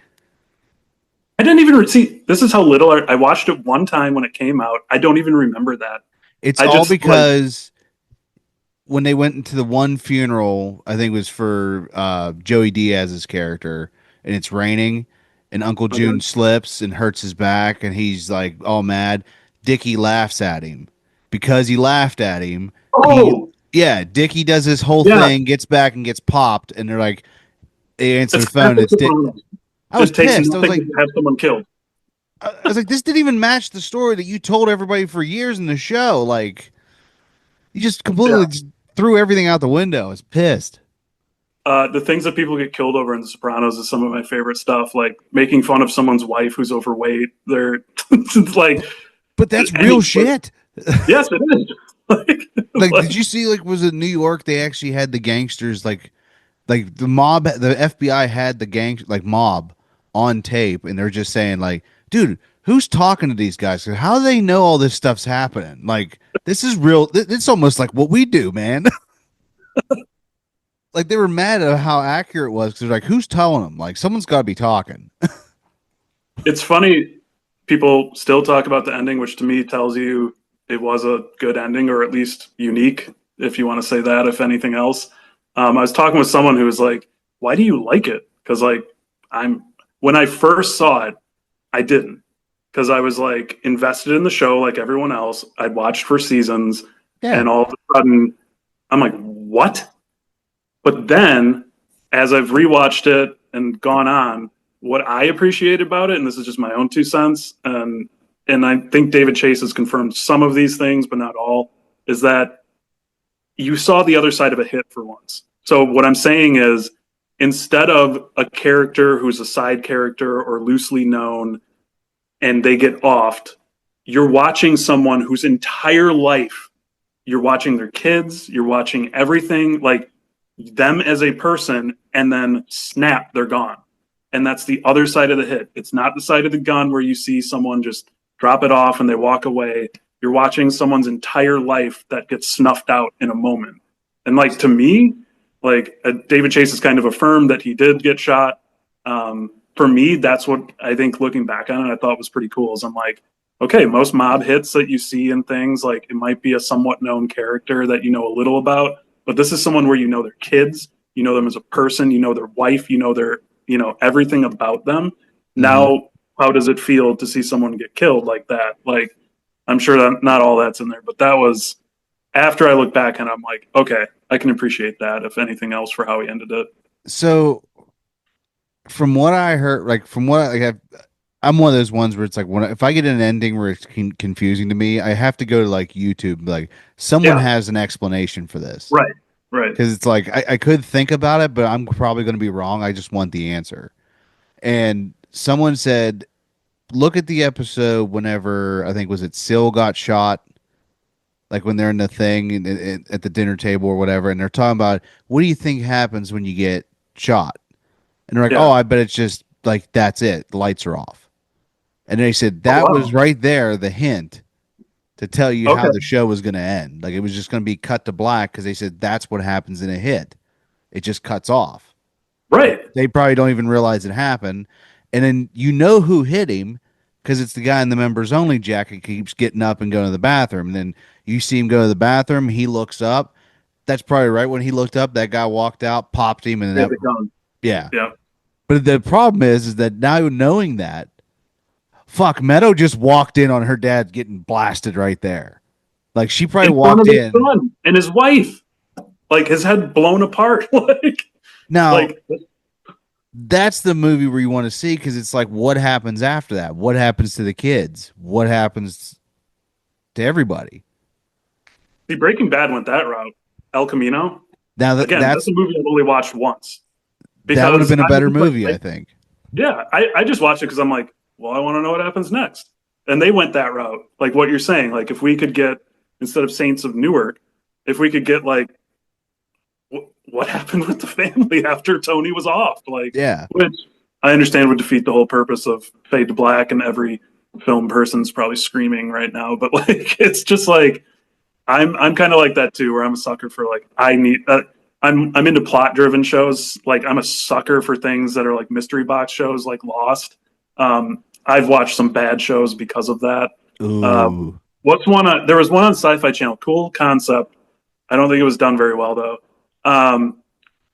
I didn't even see. This is how little I watched it one time when it came out. I don't even remember that. It's I all just like, because when they went into the one funeral, I think it was for Joey Diaz's character, and it's raining, and Uncle June okay. slips and hurts his back, and he's like all mad. Dickie laughs at him because he laughed at him. He, Oh, yeah, Dickie does his whole yeah. thing, gets back and gets popped, and they're like, they answer It's the phone. classic It's Dick. Sopranos. I was It takes pissed. I was nothing like, to have someone killed. I was like, this didn't even match the story that you told everybody for years in the show. Like, you just Yeah. completely just threw everything out the window. I was pissed. The things that people get killed over in The Sopranos is some of my favorite stuff. Like making fun of someone's wife who's overweight. They're it's like But that's real any. shit. Yes, it is. like, Like, like, did you see? Like, was it New York? They actually had the gangsters, like the mob, the FBI had the gang, like mob, on tape, and they're just saying, like, dude, who's talking to these guys? How do they know all this stuff's happening? Like, this is real. It's almost like what we do, man. Like, they were mad at how accurate it was because they're like, who's telling them? Like, someone's got to be talking. it's funny. People still talk about the ending, which to me tells you it was a good ending, or at least unique, if you want to say that. If anything else, I was talking with someone who was like, "Why do you like it?" Because like I'm when I first saw it, I didn't because I was like invested in the show like everyone else. I'd watched for seasons, Yeah. and all of a sudden, I'm like, "What?" But then, as I've rewatched it and gone on, what I appreciate about it, and this is just my own 2 cents, and I think David Chase has confirmed some of these things, but not all, is that you saw the other side of a hit for once. So what I'm saying is, instead of a character who's a side character or loosely known, and they get offed, you're watching someone whose entire life, you're watching their kids, you're watching everything like them as a person, and then snap, they're gone. And that's the other side of the hit. It's not the side of the gun where you see someone just drop it off and they walk away. You're watching someone's entire life that gets snuffed out in a moment. And like to me, like David Chase has kind of affirmed that he did get shot. For me, that's what I think looking back on it, I thought was pretty cool. Is I'm like, okay, most mob hits that you see in things, like it might be a somewhat known character that you know a little about, but this is someone where you know their kids, you know them as a person, you know their wife, you know their, you know, everything about them. Hmm. Now, how does it feel to see someone get killed like that? Like, I'm sure that not all that's in there, but that was after I look back and I'm like, okay, I can appreciate that, if anything else, for how he ended it. So, from what I heard, like, from what I have, I'm one of those ones where it's like, if I get an ending where it's confusing to me, I have to go to like YouTube, like, someone Yeah, has an explanation for this. right, right. Because it's like I could think about it, but I'm probably going to be wrong. I just want the answer. And someone said, look at the episode whenever I think was it Syl got shot, like when they're in the thing at the dinner table or whatever, and they're talking about what do you think happens when you get shot, and they're like, oh, Yeah, I bet it's just like that's it. The lights are off. And they said Oh that was wow. right there, the hint to tell you how the Okay. show was going to end. Like it was just going to be cut to black because they said that's what happens in a hit. It just cuts off. Right. They probably don't even realize it happened. And then you know who hit him because it's the guy in the members only jacket keeps getting up and going to the bathroom. And then you see him go to the bathroom. He looks up. That's probably right when he looked up. That guy walked out, popped him, and They that had the gun. yeah. Yeah. But the problem is that now knowing that, fuck, Meadow just walked in on her dad getting blasted right there. Like she probably In front walked of his in. son and his wife, like his head blown apart. Now like that's the movie where you want to see because it's like what happens after that? What happens to the kids? What happens to everybody? see, Breaking Bad went that route. El Camino. Now Again, that's a movie I've only watched once that would have because been a I better was like, movie, I think. yeah, I just watched it because I'm like, well, I want to know what happens next. And they went that route, like what you're saying. Like if we could get instead of Saints of Newark, if we could get like what happened with the family after Tony was off, like Yeah. which I understand would defeat the whole purpose of Fade to Black, and every film person's probably screaming right now. But like, it's just like I'm kind of like that too, where I'm a sucker for like I need. I'm into plot driven shows. Like I'm a sucker for things that are like mystery box shows, like Lost. I've watched some bad shows because of that. Uh, Ooh. what's one? There was one on Sci-Fi Channel. Cool concept. I don't think it was done very well though. Um,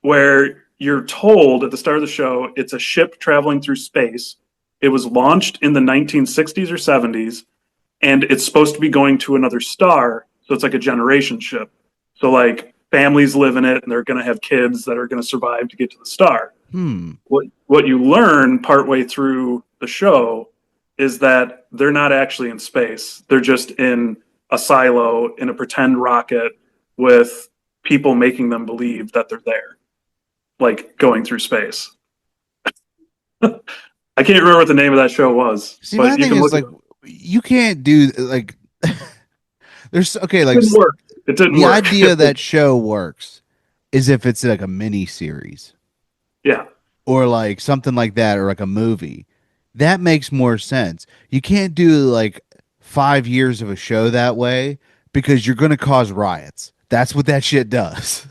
where you're told at the start of the show it's a ship traveling through space. It was launched in the 1960s or 70s, and it's supposed to be going to another star. So it's like a generation ship. So like families live in it, and they're going to have kids that are going to survive to get to the star. Hmm. What you learn partway through the show is that they're not actually in space. They're just in a silo in a pretend rocket with people making them believe that they're there, like going through space. I can't remember what the name of that show was, See, my but you thing can is look it like up. you can't do like there's okay, It like didn't work. It didn't the work. idea that show works is if it's like a mini series Yeah. or like something like that or like a movie. That makes more sense. You can't do like 5 years of a show that way because you're going to cause riots. That's what that shit does.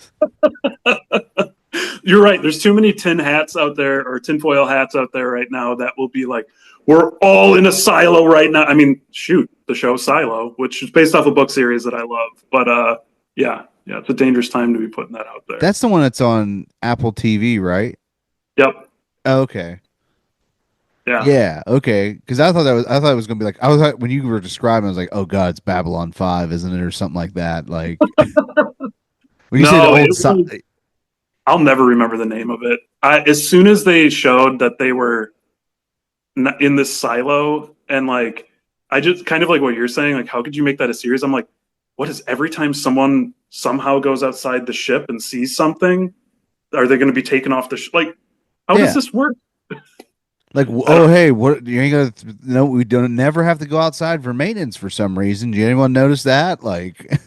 You're right. There's too many tin hats out there or tinfoil hats out there right now that will be like, we're all in a silo right now. I mean, shoot, the show Silo, which is based off a book series that I love. But yeah, it's a dangerous time to be putting that out there. That's the one that's on Apple TV, right? Yep. Okay. Yeah. Yeah, okay. Because I thought it was gonna be like I was like, when you were describing, I was like, oh god, it's Babylon 5, isn't it, or something like that. Like when you said No, old, I'll never remember the name of it. As soon as they showed that they were in this silo, and like, I just kind of like what you're saying, like, how could you make that a series? I'm like, what is every time someone somehow goes outside the ship and sees something, are they going to be taken off the ship? Like, how does yeah, this work? like I oh don't hey, what you ain't gonna no, we don't never have to go outside for maintenance for some reason. Did anyone notice that? Like,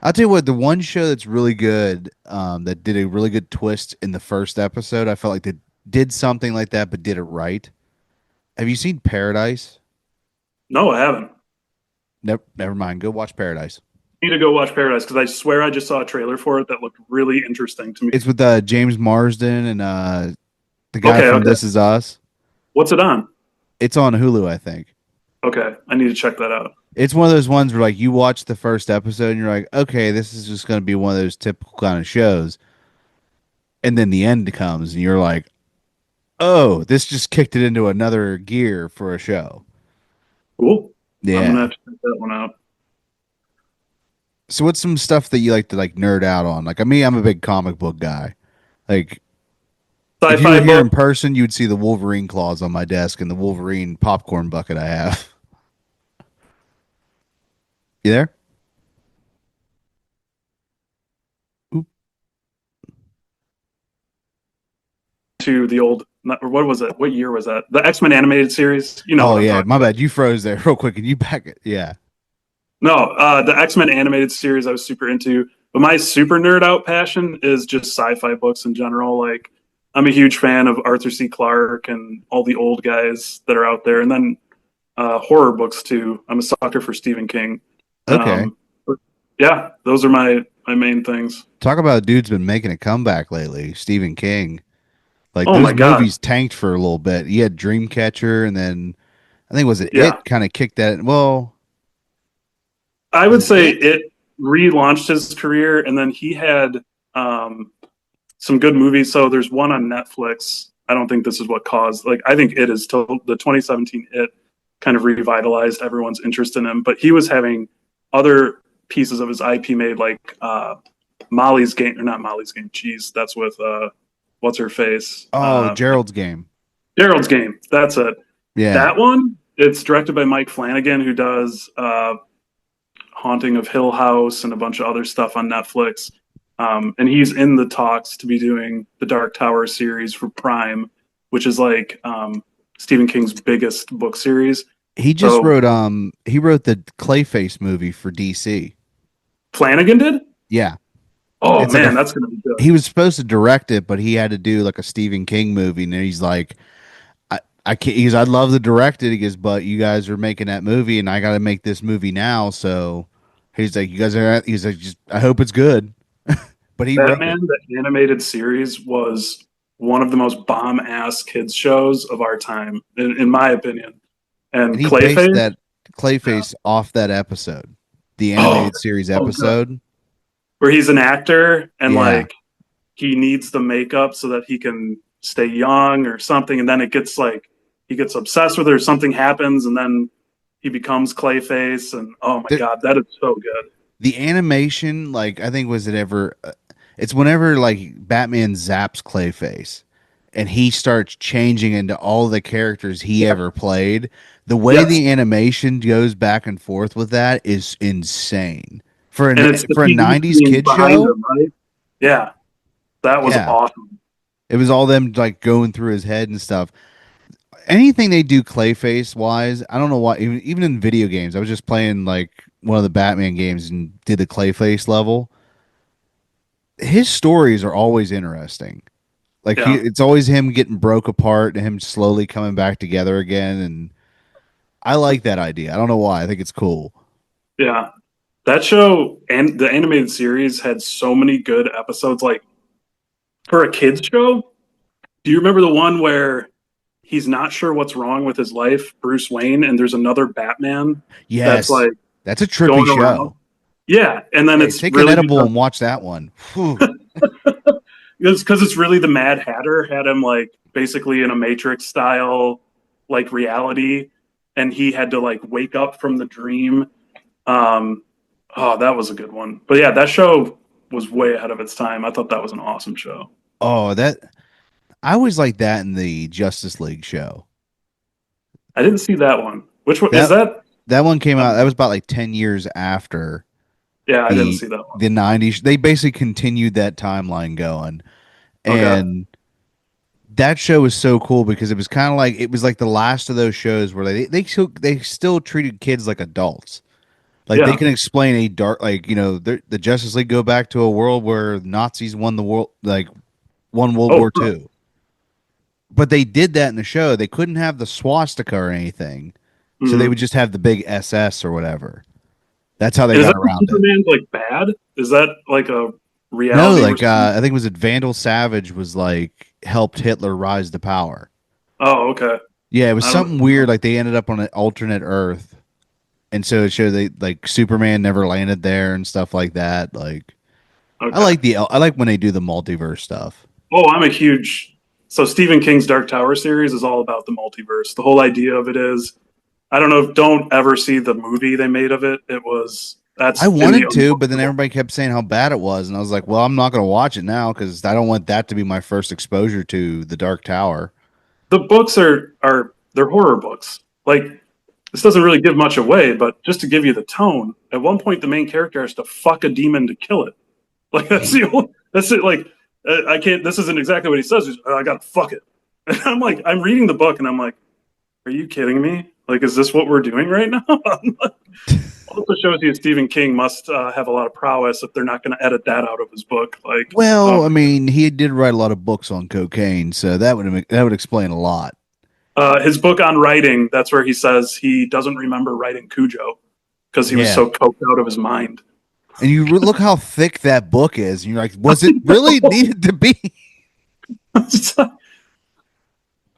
I'll tell you what, the one show that's really good, that did a really good twist in the first episode. I felt like they did something like that, but did it right. Have you seen Paradise? No, I haven't. Never mind. Go watch Paradise. I need to go watch Paradise because I swear I just saw a trailer for it that looked really interesting to me. It's with James Marsden and the guy Okay, from okay. This Is Us. What's it on? It's on Hulu, I think. Okay, I need to check that out. It's one of those ones where like you watch the first episode and you're like, okay, this is just going to be one of those typical kind of shows, and then the end comes and you're like, oh, this just kicked it into another gear for a show. Cool. I'm gonna Yeah. have to check that one out. So what's some stuff that you like to like nerd out on? Like, I mean, I'm a big comic book guy. Like, if you were Sci-fi here book. in person, you would see the Wolverine claws on my desk and the Wolverine popcorn bucket I have. You there? Oop. To the old, or what was it? What year was that? The X-Men animated series. You know Oh what I'm yeah, talking my about. bad. You froze there real quick. Can you back it? Yeah. No, the X-Men animated series I was super into. But my super nerd out passion is just sci-fi books in general. Like, I'm a huge fan of Arthur C. Clarke and all the old guys that are out there, and then horror books too. I'm a sucker for Stephen King. Okay. But yeah, those are my main things. Talk about a dude's been making a comeback lately, Stephen King. Like Oh those my god, movies tanked for a little bit. He had Dreamcatcher, and then I think was it yeah. kind of kicked that. Well, I was would it say it? it relaunched his career, and then he had um, some good movies. So there's one on Netflix. I don't think this is what caused. Like I think it is till the 2017 It kind of revitalized everyone's interest in him. But he was having other pieces of his IP made, like Molly's Game, or not Molly's Game. Jeez, that's with what's her face, Oh, Gerald's Game. Gerald's Game. That's it. Yeah, That one. It's directed by Mike Flanagan, who does Haunting of Hill House and a bunch of other stuff on Netflix. And he's in the talks to be doing the Dark Tower series for Prime, which is like Stephen King's biggest book series. he just So wrote the Clayface movie for DC. Flanagan did? Yeah, Oh it's like a man, that's gonna be good. he was supposed to direct it, but he had to do like a Stephen King movie, and he's like, I can't. He's I'd love to direct it. He goes, but you guys are making that movie, and I got to make this movie now. So he's like, you guys are. He's like, just I hope it's good. But he wrote Batman, it, the animated series, was one of the most bomb ass kids shows of our time, in my opinion. and And he based Clayface, that yeah. Clayface off that episode, the Oh, animated series so good. episode. Where he's an actor and Yeah, like he needs the makeup so that he can stay young or something, and then it gets like he gets obsessed with it or something happens, and then he becomes Clayface, and oh my the, god, that is so good. the animation, like I think was it ever? It's whenever like Batman zaps Clayface, and he starts changing into all the characters he Yeah. ever played. The way Yes, the animation goes back and forth with that is insane for and it's the a TV '90s screens kid behind show. him, right? Yeah, that was Yeah, awesome. it was all them like going through his head and stuff. Anything they do Clayface wise, I don't know why. Even in video games, I was just playing like one of the Batman games and did the Clayface level. His stories are always interesting. Like Yeah, it's always him getting broke apart and him slowly coming back together again. And I like that idea. I don't know why. I think it's cool. yeah. That show and the animated series had so many good episodes. Like for a kids show, do you remember the one where he's not sure what's wrong with his life, Bruce Wayne, and there's another Batman that's Yes, like that's a trippy going around? show. Yeah, and then Hey, it's take an really edible because and watch that one. Whew. it's really the Mad Hatter had him like basically in a Matrix style like reality, and he had to like wake up from the dream. Um, oh, that was a good one. But yeah, that show was way ahead of its time. I thought that was an awesome show. Oh, that I always like that in the Justice League show. I didn't see that one. Which one is That that? that one came out. That Um, was about like 10 years after yeah, I didn't the see that one. the '90s. They basically continued that timeline going, Okay. and that show was so cool because it was kind of like it was like the last of those shows where they still treated kids like adults. Like they Yeah. can explain a dark, like the Justice League go back to a world where Nazis won the world, like won World Oh, War II. But they did that in the show. They couldn't have the swastika or anything, so they mm. would just have the big SS or whatever. That's how they And is got that when around it. Superman's like bad? Is that like a No, reality where? like I think it was it Vandal Savage was like helped Hitler rise to power. Oh, okay. Yeah, it was I don't something know. weird. Like they ended up on an alternate Earth, and so it showed they like Superman never landed there and stuff like that. Like Okay. I like when they do the multiverse stuff. Oh, I'm a huge. So Stephen King's Dark Tower series is all about the multiverse. The whole idea of it is, I don't know. Don't ever see the movie they made of it. It was I that's in the wanted to, but then unbookable. everybody kept saying how bad it was, and I was like, well, I'm not going to watch it now because I don't want that to be my first exposure to the Dark Tower. The books are they're horror books. Like this doesn't really give much away, but just to give you the tone, at one point the main character has to fuck a demon to kill it. Like that's the only, that's it. Like I can't. This isn't exactly what he says. I gotta fuck it. And I'm like, I'm reading the book and I'm like, are you kidding me? Like, is this what we're doing right now? Also shows you Stephen King must have a lot of prowess if they're not going to edit that out of his book. Like, Well, I mean, he did write a lot of books on cocaine, so that would explain a lot. his book on writing, that's where he says he doesn't remember writing Cujo because he was Yeah. so coked out of his mind. And look how thick that book is, and you're like, was it really needed to be?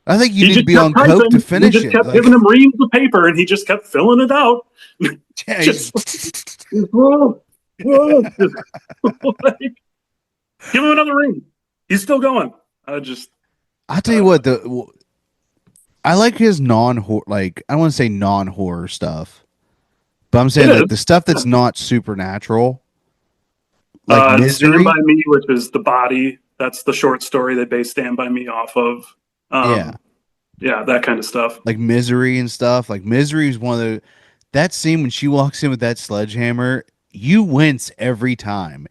I think you He need to just be kept on coke to typing. We finish just it. kept Like, giving him reams of paper, and he just kept filling it out. yeah, Just whoa, whoa, just like, give him another ream. He's still going. I just I tell you what, I like his like I don't want to say non-horror stuff, but I'm it saying like is. the stuff that's not supernatural, like Stand by Misery. Me, which is the body. That's the short story they base Stand by Me off of. Yeah, Yeah, that kind of stuff. like Misery and stuff. Like Misery is one of the that scene when she walks in with that sledgehammer, you wince every time.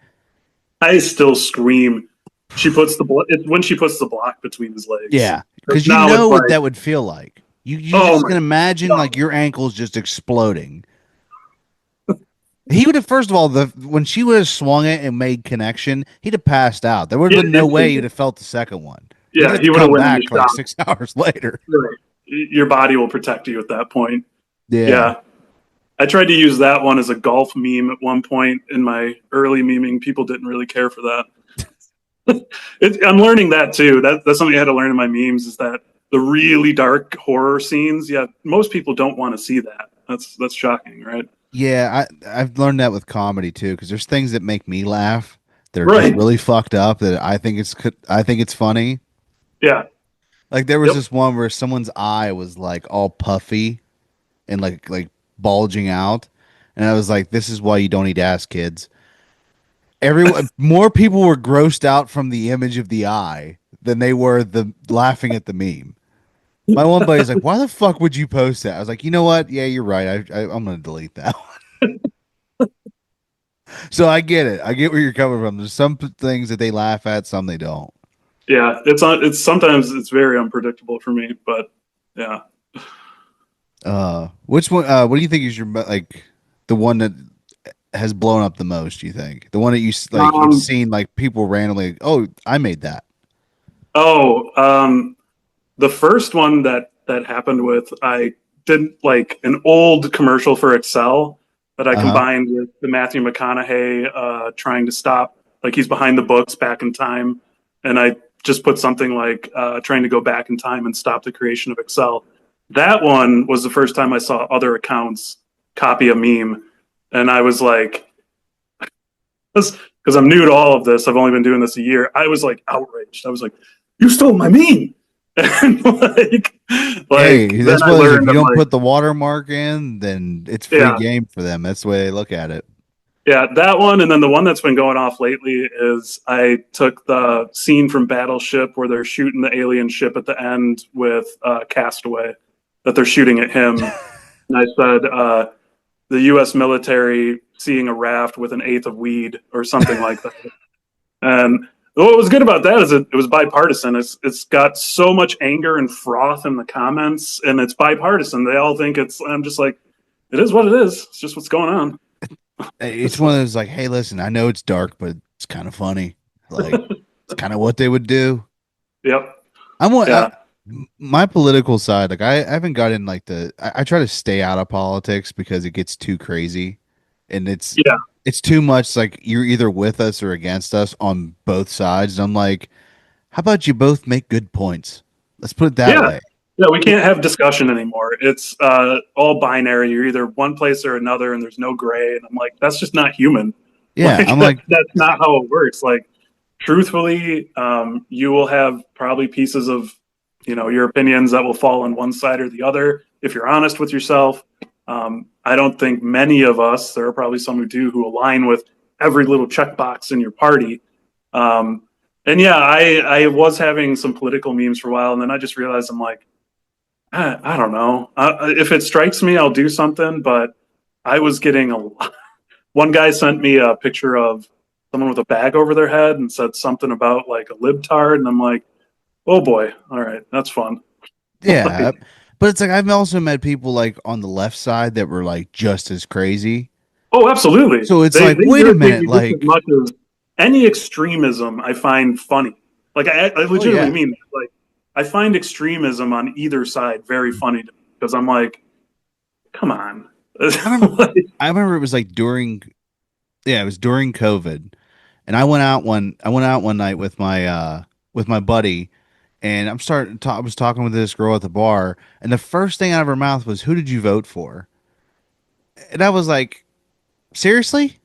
I still scream. She puts it's when she puts the block between his legs. Yeah, Because because you now it's know what like, that would feel like. You oh just my can imagine god, like your ankles just exploding. He would have first of all the when she would have swung it and made connection, he'd have passed out. There would have been no way he'd instantly. have felt the second one. He'd Yeah, have to he would have come went into back like shock. 6 hours later. Right. Your body will protect you at that point. Yeah. Yeah. I tried to use that one as a golf meme at one point in my early memeing. People didn't really care for that. I'm learning that too. That's something I had to learn in my memes is that the really dark horror scenes, yeah, most people don't want to see that. That's shocking, right? Yeah, I've learned that with comedy too because there's things that make me laugh that are just Right. really fucked up that I think it's funny. Yeah. Like there was Yep. this one where someone's eye was like all puffy and like bulging out, and I was like, "This is why you don't eat ass, kids." Everyone, more people were grossed out from the image of the eye than they were the laughing at the meme. My one buddy's like, "Why the fuck would you post that?" I was like, "You know what? Yeah, you're right. I'm gonna delete that one." So I get it. I get where you're coming from. There's some things that they laugh at, some they don't. Yeah. It's sometimes it's very unpredictable for me, but yeah. Which one? What do you think is your like the one that has blown up the most? You think the one that like you've Um. seen like people randomly? Oh, I made that. Oh. The first one that happened with I did like an old commercial for Excel that I Uh huh. combined with the Matthew McConaughey trying to stop like he's behind the books back in time, and I just put something like trying to go back in time and stop the creation of Excel. That one was the first time I saw other accounts copy a meme, and I was like, because I'm new to all of this, I've only been doing this a year. I was like outraged. I was like, "You stole my meme!" And Hey, then that's I what it is. If learned you I'm don't like, put the watermark in, then it's free yeah, game for them. That's the way they look at it. yeah, that one, and then the one that's been going off lately is I took the scene from Battleship where they're shooting the alien ship at the end with Castaway, that they're shooting at him, and I said the U.S. military seeing a raft with an eighth of weed or something like that. And what was good about that is it was bipartisan. It's got so much anger and froth in the comments, and it's bipartisan. They all think it's. I'm just like, it is what it is. It's just what's going on. It's one of those like, hey, listen, I know it's dark, but it's kind of funny. Like it's kind of what they would do. Yep. I'm what Yeah. my political side. Like I haven't gotten like I try to stay out of politics because it gets too crazy, and Yeah. it's too much. Like you're either with us or against us on both sides. And I'm like, how about you both make good points? Let's put it that Yeah. way. Yeah. We can't have discussion anymore. It's all binary. You're either one place or another, and there's no gray. And I'm like, that's just not human. Yeah, Like I'm like, that's not how it works. Like truthfully, you will have probably pieces of your opinions that will fall on one side or the other if you're honest with yourself. I don't think many of us, there are probably some who do, who align with every little checkbox in your party. um, and yeah, I was having some political memes for a while, and then I just realized I'm like, I don't know, if it strikes me I'll do something, but I was getting a lot. One guy sent me a picture of someone with a bag over their head and said something about like a libtard, and I'm like, oh boy, all right, that's fun. yeah. Like, But it's like I've also met people like on the left side that were like just as crazy. Oh, absolutely. So it's like, They wait a irritate minute, me just as like, much as any extremism I find funny. Like I oh legitimately yeah. mean that. Like I find extremism on either side very funny to me because I'm like, come on. I remember Like, I remember it was like during yeah, it was during COVID. And I went out one night with my buddy and I was talking with this girl at the bar and the first thing out of her mouth was, "Who did you vote for?" And I was like, "Seriously?"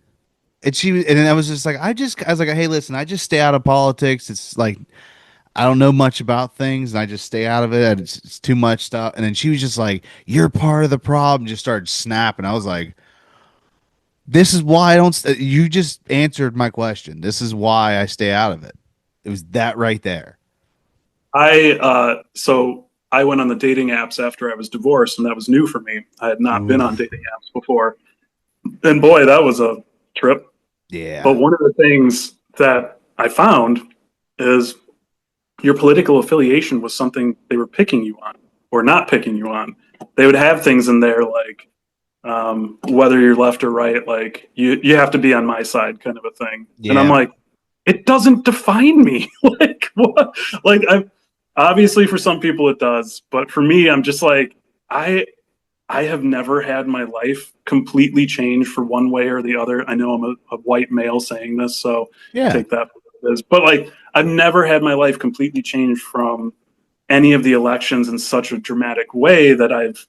And then I was just like, I was like, "Hey, listen, I just stay out of politics. It's like I don't know much about things and I just stay out of it. It's too much stuff." And then she was just like, "You're part of the problem." Just started snapping. I was like, "This is why I don't you just answered my question. This is why I stay out of it." It was that right there. so I went on the dating apps after I was divorced, and that was new for me. I had not been on Oof. dating apps before, and boy, that was a trip. But Yeah. one of the things that I found is your political affiliation was something they were picking you on or not picking you on. They would have things in there like whether you're left or right, like you have to be on my side, kind of a thing. And I'm Yeah. like, it doesn't define me. Like what? Like I obviously for some people it does, but for me, I'm just like I I have never had my life completely change for one way or the other. I know I'm a white male saying this, so Yeah. take that for what it is. But like, I've never had my life completely change from any of the elections in such a dramatic way that I've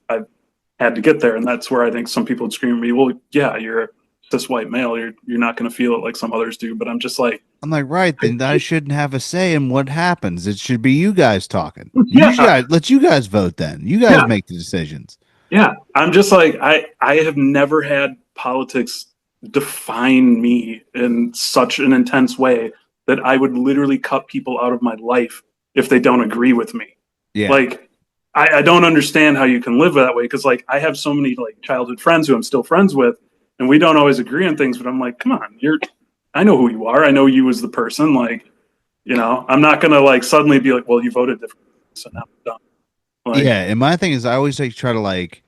had to get there, and that's where I think some people would scream at me, "Well, yeah, you're a cis white male. You're not going to feel it like some others do." But I'm just like, I'm like, right, I, then I shouldn't have a say in what happens. It should be you guys talking. yeah, Let you guys vote then. You guys yeah, make the decisions. yeah. I'm just like I have never had politics define me in such an intense way that I would literally cut people out of my life if they don't agree with me. Yeah. Like I don't understand how you can live that way because like I have so many like childhood friends who I'm still friends with and we don't always agree on things, but I'm like, come on, you're I know who you are. I know you as the person. Like, I'm not gonna like suddenly be like, well, you voted differently, so now I'm done. Like, Yeah. And my thing is I always like try to like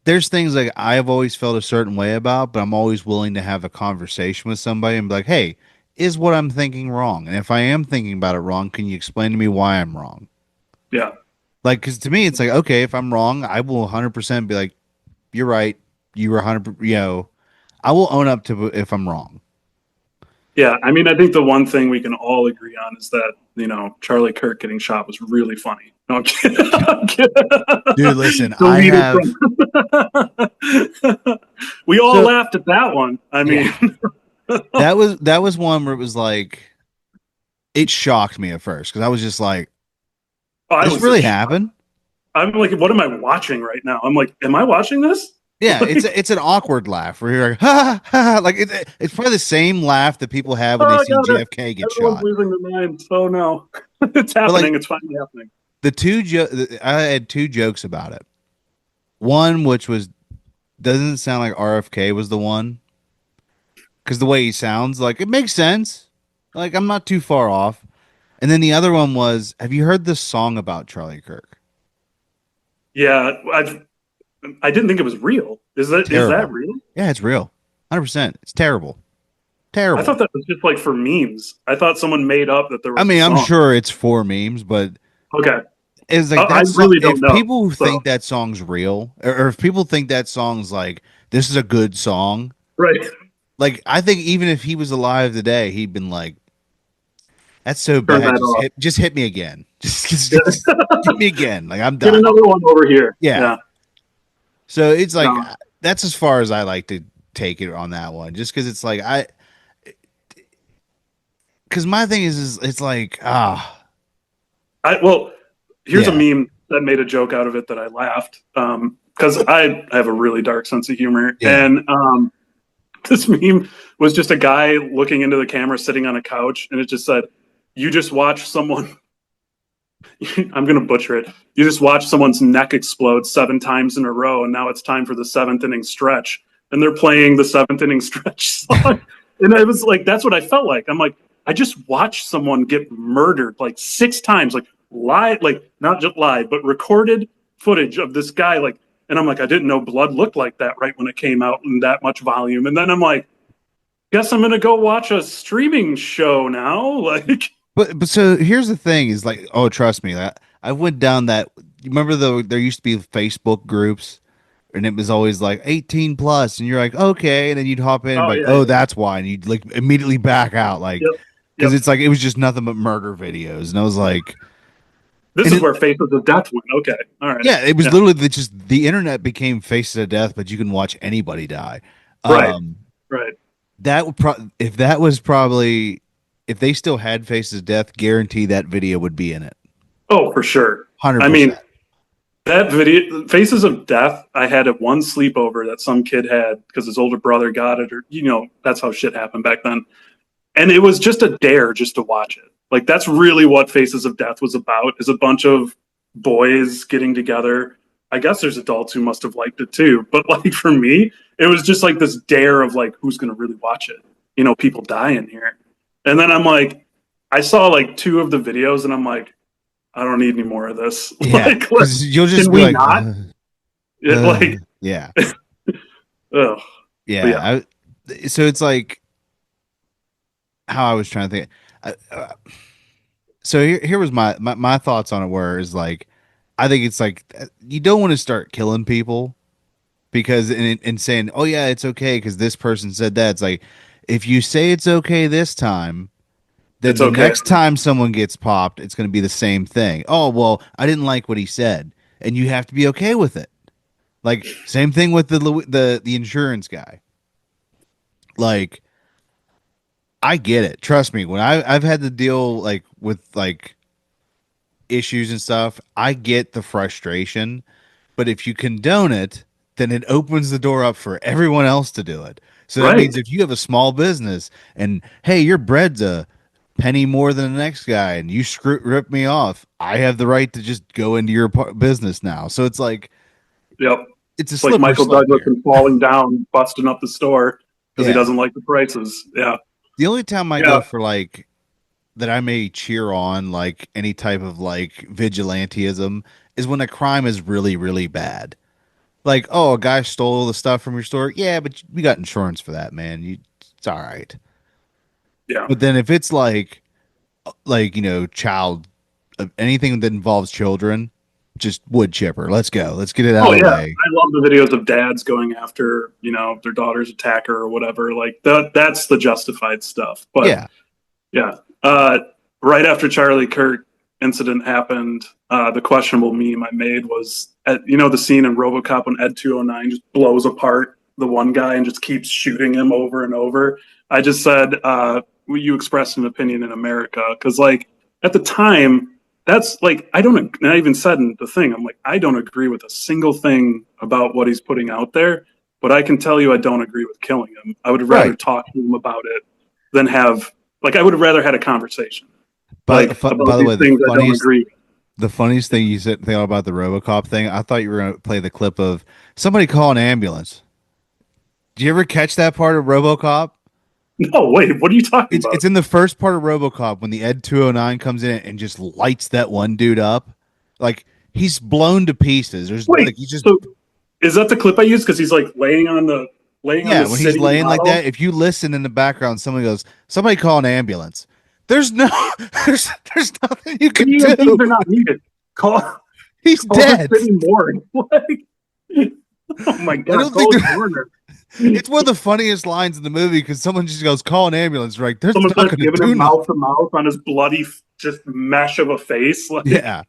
there's things like I've always felt a certain way about, but I'm always willing to have a conversation with somebody and be like, "Hey, is what I'm thinking wrong? And if I am thinking about it wrong, can you explain to me why I'm wrong?" yeah, Like, because to me, it's like, okay, if I'm wrong, I will 100% be like, "You're right. You were 100%, I will own up to if I'm wrong." yeah. I mean, I think the one thing we can all agree on is that Charlie Kirk getting shot was really funny. No, I'm kidding. I'm kidding. Dude, listen, I Deleted have from. We all so laughed at that one. I mean, yeah, that was one where it was like it shocked me at first because I was just like, I "This was in really shock. happened?" I'm like, what am I watching right now? I'm like, am I watching this? Yeah, Like, it's an awkward laugh where you're like, ha ha ha, like it's probably the same laugh that people have when they oh see god, JFK get everyone's shot. losing their minds. Oh no, it's But like happening. It's finally happening. I had two jokes about it. One which was doesn't sound like RFK was the one because the way he sounds, like it makes sense. Like I'm not too far off. And then the other one was, have you heard this song about Charlie Kirk? Yeah, I didn't think it was real. Is that Terrible. real? Yeah, it's real. 100%. It's terrible. I thought Terrible. that was just like for memes. I thought someone made up that there I was a mean, I'm song. sure it's for memes, but Okay, it's like I that song. really don't If know. people So think that song's real, or if people think that song's like, this is a good song, right, like, I think even if he was alive today, he'd been like, that's so turn bad. that off. Just hit me again. Just Yeah. hit me again. Like, I'm Get done. another one over here. Yeah. Yeah, So it's like, no, that's as far as I like to take it on that one, just because it's like, because my thing is it's like, well, here's a yeah, meme that made a joke out of it that I laughed because I have a really dark sense of humor, yeah. and this meme was just a guy looking into the camera sitting on a couch, and it just said, "You just watch someone." I'm going to butcher it. You just watch someone's neck explode 7 times in a row, and now it's time for the seventh inning stretch. And they're playing the seventh inning stretch song. And I was like, that's what I felt like. I'm like, I just watched someone get murdered like 6 times, like live, like not just live, but recorded footage of this guy, like, and I'm like, I didn't know blood looked like that right when it came out in that much volume. And then I'm like, guess I'm gonna go watch a streaming show now. Like, But so here's the thing: is like, oh, trust me, I went down that. You remember there used to be Facebook groups, and it was always like 18 plus, and you're like, okay, and then you'd hop in, and oh be like, yeah, oh, yeah, that's why, and you'd like immediately back out, like, yep, because yep. it's like it was just nothing but murder videos, and I was like, This and is it, where Faces of Death went. Okay, all right, yeah, it was yeah, literally just the internet became faces of death, but you can watch anybody die. right, Um, right. that would if that was probably if they still had faces of death, guarantee that video would be in it, Oh, for sure. I mean, 100%. that video, Faces of Death, I had at one sleepover that some kid had because his older brother got it, or that's how shit happened back then. And it was just a dare just to watch it. Like that's really what Faces of Death was about, is a bunch of boys getting together. I guess there's adults who must have liked it too, but like for me, it was just like this dare of like who's going to really watch it. People die in here. And then I'm like, I saw like two of the videos and I'm like, I don't need any more of this. Yeah, Like, because you'll can just be we like, not? Like, yeah, ugh. But yeah, yeah. So it's like how I was trying to think. So here was my thoughts on it. Were is like, I think it's like you don't want to start killing people because in saying, oh yeah, it's okay because this person said that. It's like if you say it's okay this time, then it's the okay. next time someone gets popped, it's going to be the same thing. Oh well, I didn't like what he said, and you have to be okay with it. Like same thing with the insurance guy. Like I get it. Trust me, when I've had to deal like with like issues and stuff, I get the frustration. But if you condone it, then it opens the door up for everyone else to do it. So that Right. means if you have a small business and hey, your bread's a penny more than the next guy, and you rip me off, I have the right to just go into your business now. So it's like Yep. it's a It's like slippery Michael slope Douglas here. and falling down, busting up the store because he Yeah. doesn't like the prices. Yeah. The only time I go Yeah. for like that I may cheer on like any type of like vigilanteism is when a crime is really, really bad. Like, oh, a guy stole the stuff from your store. Yeah, but we got insurance for that, man. It's all right. Yeah. But then if it's like child, anything that involves children, just wood chipper. Let's go. Let's get it out Oh of the yeah. way. I love the videos of dads going after, their daughter's attacker or whatever. Like that's the justified stuff. But Yeah. yeah. Right after Charlie Kirk incident happened, the questionable meme I made was the scene in RoboCop when Ed 209 just blows apart the one guy and just keeps shooting him over and over. I just said, will you express an opinion in America? Because like at the time, that's like I don't. And I even said in the thing, I'm like, I don't agree with a single thing about what he's putting out there, but I can tell you, I don't agree with killing him. I would rather Right. talk to him about it than have like I would have rather had a conversation like about By the these way, things I don't agree with. the funniest thing you said thing about the RoboCop thing, I thought you were gonna play the clip of somebody call an ambulance. Did you ever catch that part of RoboCop? No, wait, what are you talking It's about? it's in the first part of RoboCop when the Ed 209 comes in and just lights that one dude up. Like he's blown to pieces. There's Wait, like he's just so is that the clip I used? Because he's like laying on yeah, the when he's city laying like model. that, if you listen in the background, someone goes, somebody call an ambulance. There's no there's nothing you can do. EMTs are not needed. Call He's call the dead. city morgue. Like, oh my I god, don't think call a there, coroner. it's one of the funniest lines in the movie because someone just goes, call an ambulance. Right. There's Someone not starts gonna giving do him nothing. mouth to mouth on his bloody just mesh of a face. Like, Yeah.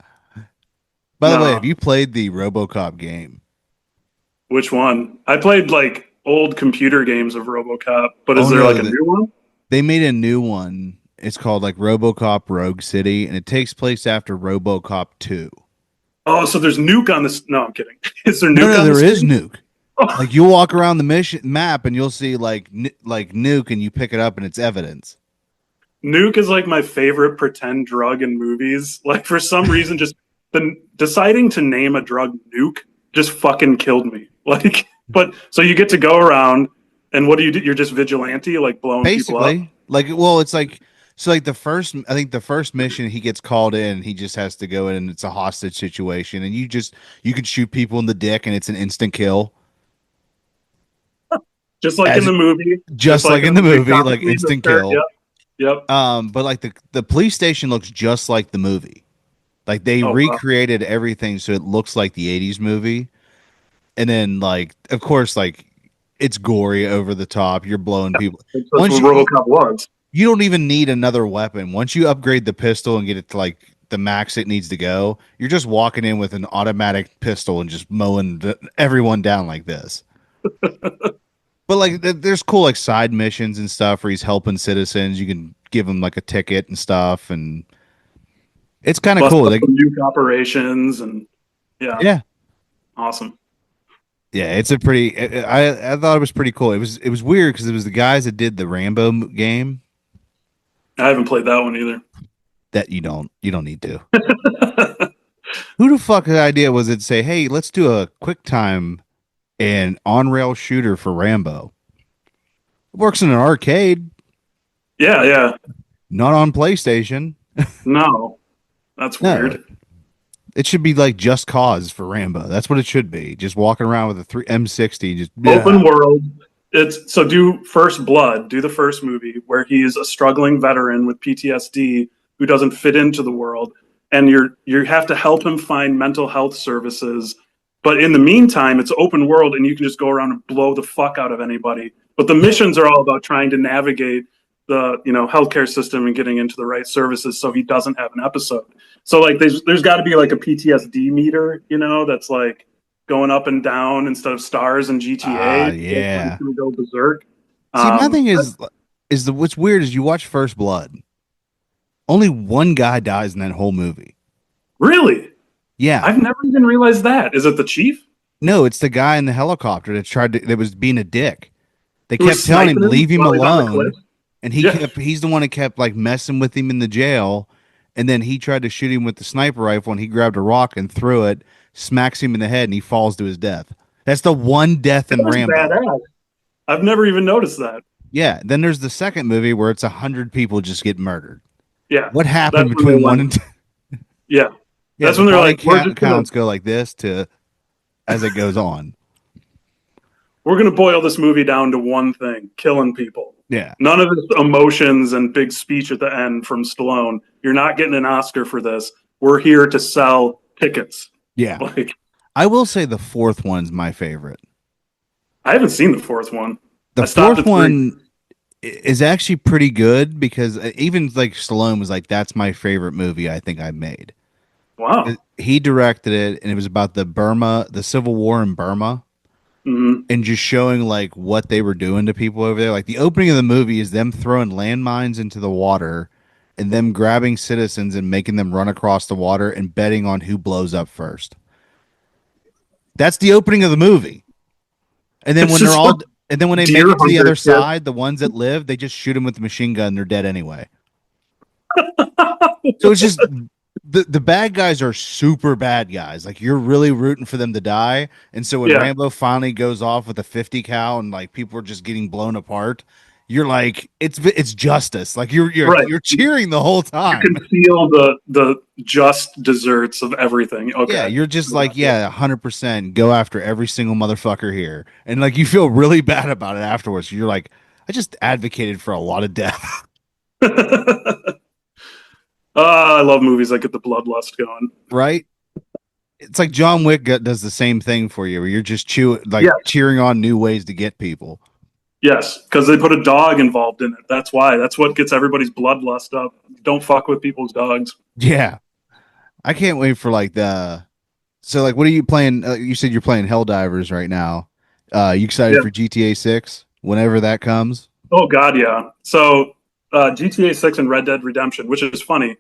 By the way, have no. you played the RoboCop game? Which one? I played like old computer games of RoboCop, but is Oh there like no, a new one? they made a new one. It's called like RoboCop Rogue City, and it takes place after RoboCop 2. Oh, so there's Nuke on this. No, I'm kidding. Is there No, Nuke no, on the there is city? Nuke. Like you walk around the mission map and you'll see like Nuke, and you pick it up and it's evidence. Nuke is like my favorite pretend drug in movies. Like for some reason, just deciding to name a drug Nuke just fucking killed me. Like, but so you get to go around, and what do you do? You're just vigilante, like blowing people up. Basically, like well, it's like So like I think the first mission he gets called in, he just has to go in and it's a hostage situation and you could shoot people in the dick and it's an instant kill. Just like in As the movie, just just like like in in the the movie, movie, comic like lead, the instant start. Yep, kill. yep. But like the police station looks just like the movie. Like they Oh wow. recreated everything so it looks like the 80s movie. And then like of course like it's gory over the top. You're blowing people. That's Once what you RoboCop was. you don't even need another weapon. Once you upgrade the pistol and get it to like the max it needs to go, you're just walking in with an automatic pistol and just mowing everyone down like this. But like there's cool like side missions and stuff where he's helping citizens. You can give him like a ticket and stuff and it's kind of Bust cool. up Like some nuke operations and yeah, yeah. awesome. Yeah, it's a pretty. I thought it was pretty cool. It was weird because it was the guys that did the Rambo game I haven't played that one either. that you don't need to. Who the fuck the idea was it to say, hey, let's do a quick time and on rail shooter for Rambo? It works in an arcade, Yeah, yeah. not on PlayStation. No, that's No, weird. it should be like Just Cause for Rambo. That's what it should be. Just walking around with a three M60, just Open yeah. world. It's so do First Blood, do the first movie where he's a struggling veteran with PTSD who doesn't fit into the world, and you have to help him find mental health services. But in the meantime, it's open world, and you can just go around and blow the fuck out of anybody. But the missions are all about trying to navigate the healthcare system and getting into the right services, so he doesn't have an episode. So like there's got to be like a PTSD meter, that's like going up and down instead of stars in GTA. So it's Yeah. going to go berserk. See, my thing That's is the what's weird is you watch First Blood. Only one guy dies in that whole movie. really, Yeah. I've never even realized that. Is it the chief No, it's the guy in the helicopter that was being a dick. They who was kept telling him sniping him leave him while he's on the cliff? alone, and Yeah, he's the one that kept like messing with him in the jail, and then he tried to shoot him with the sniper rifle, and he grabbed a rock and threw it, smacks him in the head, and he falls to his death. That's the one death that in was Rambo. badass. I've never even noticed that. Yeah. Then there's the second movie where it's 100 people just get murdered. Yeah, What happened that's when they between one went. and two? Yeah, Yeah, that's the when they're body like, we're just gonna counts go like this to as it goes on. we're gonna boil this movie down to one thing: killing people. Yeah. None of this emotions and big speech at the end from Stallone. You're not getting an Oscar for this. We're here to sell tickets. Yeah. Like, I will say the fourth one's my favorite. I haven't seen the fourth one. The I stopped fourth at three. one is actually pretty good because even like Stallone was like, "That's my favorite movie I think I made." Wow. He directed it, and it was about the Civil War in Burma, Hmm. and just showing like what they were doing to people over there. Like the opening of the movie is them throwing landmines into the water, and them grabbing citizens and making them run across the water and betting on who blows up first. That's the opening of the movie. And then It's when they're just like all and then when they make deer it to the hunter other shit. side, the ones that live, they just shoot them with the machine gun. They're dead anyway. So it's just the bad guys are super bad guys. Like you're really rooting for them to die. And so when Yeah, Rambo finally goes off with a 50 cal and like people are just getting blown apart, you're like it's justice. Like right. you're cheering the whole You can time. feel the just desserts of everything. Yeah, Okay. you're just like, Yeah. yeah, 100% go after every single motherfucker here. And like you feel really bad about it afterwards. You're like, I just advocated for a lot of death, I love movies that get the bloodlust going. right? It's like John Wick does the same thing for you, where you're just Yeah. cheering on new ways to get people. Yes, because they put a dog involved in it. That's why. That's what gets everybody's bloodlust up. Don't fuck with people's dogs. Yeah, I can't wait for like the. So like, what are you playing? You said you're playing Helldivers right now. You excited Yeah. for GTA 6 whenever that comes? Oh God, yeah. So GTA 6 and Red Dead Redemption, which is funny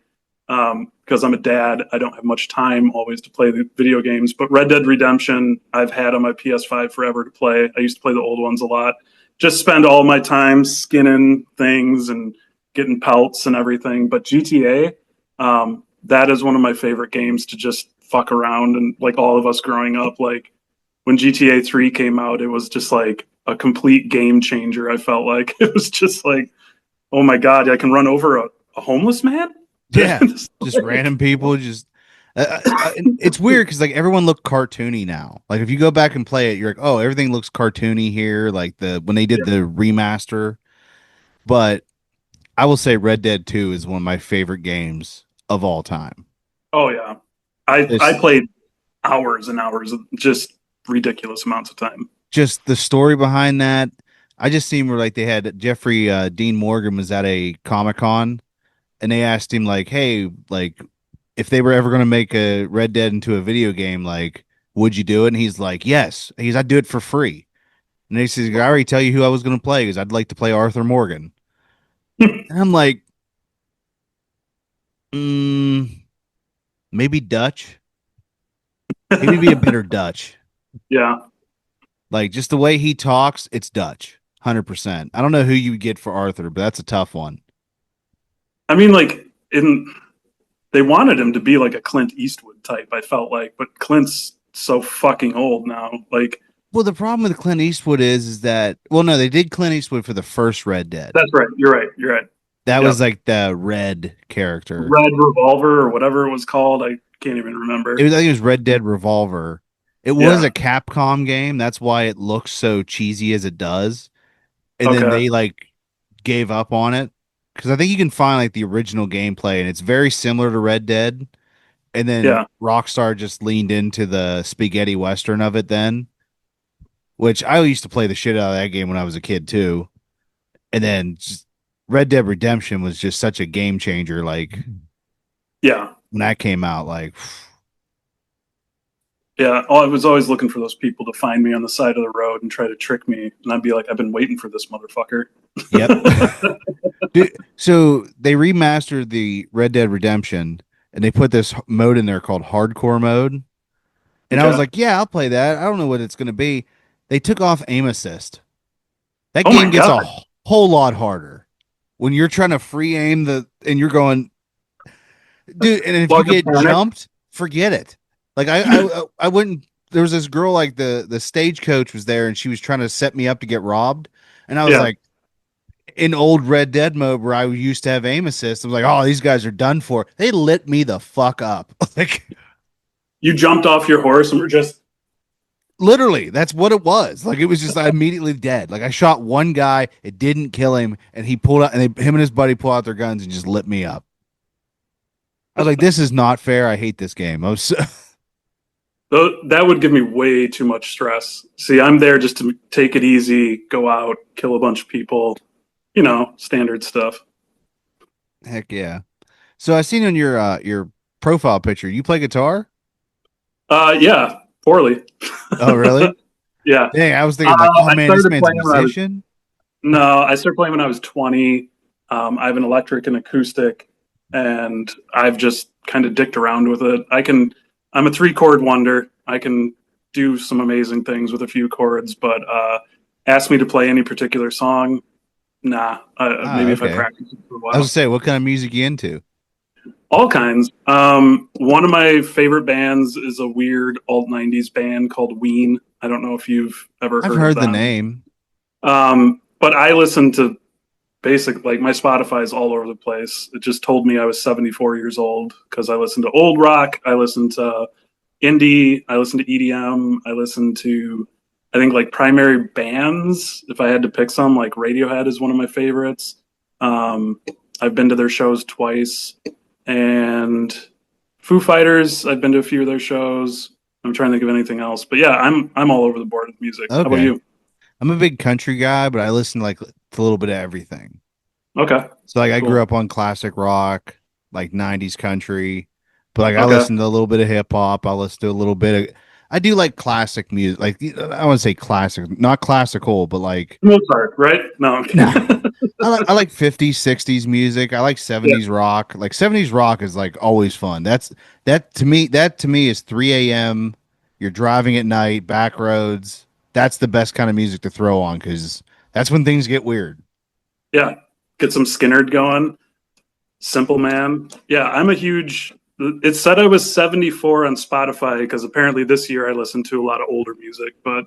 because I'm a dad. I don't have much time always to play the video games. But Red Dead Redemption, I've had on my PS5 forever to play. I used to play the old ones a lot. Just spend all my time skinning things and getting pelts and everything. But GTA, that is one of my favorite games to just fuck around and like all of us growing up. Like when GTA 3 came out, it was just like a complete game changer. I felt like it was just like, oh my God, I can run over a a homeless man. Yeah, just random people. Just it's weird because like everyone looked cartoony now. Like if you go back and play it, you're like, oh, everything looks cartoony here. Like the when they did Yeah. the remaster. But I will say Red Dead 2 is one of my favorite games of all time. Oh yeah, I It's played hours and hours of just ridiculous amounts of time. just the story behind that. I just seen where like they had Jeffrey Dean Morgan was at a Comic Con and they asked him like, hey, like if they were ever going to make a Red Dead into a video game, like, would you do it? And he's like, yes. I'd do it for free. And he says, I already tell you who I was going to play because I'd like to play Arthur Morgan. And I'm like, mm, maybe Dutch. Maybe be a better Dutch. Yeah, Like just the way he talks, it's Dutch. 100%. I don't know who you would get for Arthur, but that's a tough one. I mean, like in they wanted him to be like a Clint Eastwood type. I felt like, but Clint's so fucking old now. Like Well, the problem with Clint Eastwood is that well, no, they did Clint Eastwood for the first Red Dead. that's right. You're right. You're right. That was Yep. like the red character. Red Revolver or whatever it was called. I can't even It remember. was I think it was Red Dead Revolver. It was Yeah. a Capcom game. That's why it looks so cheesy as it does. And then Okay. they like gave up on it because I think you can find like the original gameplay and it's very similar to Red Dead. And then Yeah. Rockstar just leaned into the spaghetti western of it then, which I used to play the shit out of that game when I was a kid too. And then just Red Dead Redemption was just such a game changer. Like Yeah. when that came out, like Yeah. Oh, I was always looking for those people to find me on the side of the road and try to trick me. And I'd be like, I've been waiting for this motherfucker. yep. Dude, so they remastered the Red Dead Redemption and they put this mode in there called hardcore mode. And I was Okay. like, yeah, I'll play that. I don't know what it's going to be. They took off aim assist. That Oh my game gets God. a whole lot harder when you're trying to free aim and you're going, dude. And if you Plug of get panic. jumped, forget it. Like I wouldn't. There was this girl like the stagecoach was there and she was trying to set me up to get robbed, and I was Yeah. like, in old Red Dead mode where I used to have aim assist, I was like, oh, these guys are done for. They lit me the fuck up. Like You jumped off your horse and were just, literally, that's what it was. Like it was just I immediately dead. Like I shot one guy, it didn't kill him, and he pulled out and him and his buddy pulled out their guns and just lit me up. I was like, this is not fair. I hate this game. I was so, that would give me way too much stress. See, I'm there just to take it easy, go out, kill a bunch of people, standard stuff. heck yeah. So I seen on your profile picture, you play guitar? Yeah, poorly. Oh, really? Yeah. Dang, I was thinking like, oh I man, this started man's a playing when I was, musician. no, I started playing when I was 20. I have an electric and acoustic, and I've just kind of dicked around with it. I'm a three-chord wonder. I can do some amazing things with a few chords, but ask me to play any particular song, nah. Ah, Maybe if I okay. practice it for a I was gonna while. say, what kind of music you into? All kinds. One of my favorite bands is a weird alt '90s band called Ween. I don't know if you've ever I've heard of heard the them. name. But I listen to like my Spotify is all over the place. It just told me I was 74 years old because I listen to old rock, I listen to indie, I listen to EDM, I listen to I think like primary bands. If I had to pick some, like Radiohead is one of my favorites. Um, I've been to their shows twice, and Foo Fighters. I've been to a few of their shows. I'm trying to think of anything else, but yeah, I'm all over the board with music. How about Okay. you? I'm a big country guy, but I listen like to a little bit of everything. Okay, So like I grew cool. up on classic rock, like 90s country, but like I Okay, listen to a little bit of hip hop. I listen to a little bit of I do like classic music. Like I want to say classic, not classical, but like Mozart, right? No. nah. I like 50s, 60s music. I like Yeah, 70s rock. Like 70s rock is like always fun. That to me is 3 a.m. You're driving at night, back roads. That's the best kind of music to throw on because that's when things get weird. yeah. Get some Skinnerd going. Simple Man. Yeah, I'm a huge. It said I was 74 on Spotify because apparently this year I listened to a lot of older music, but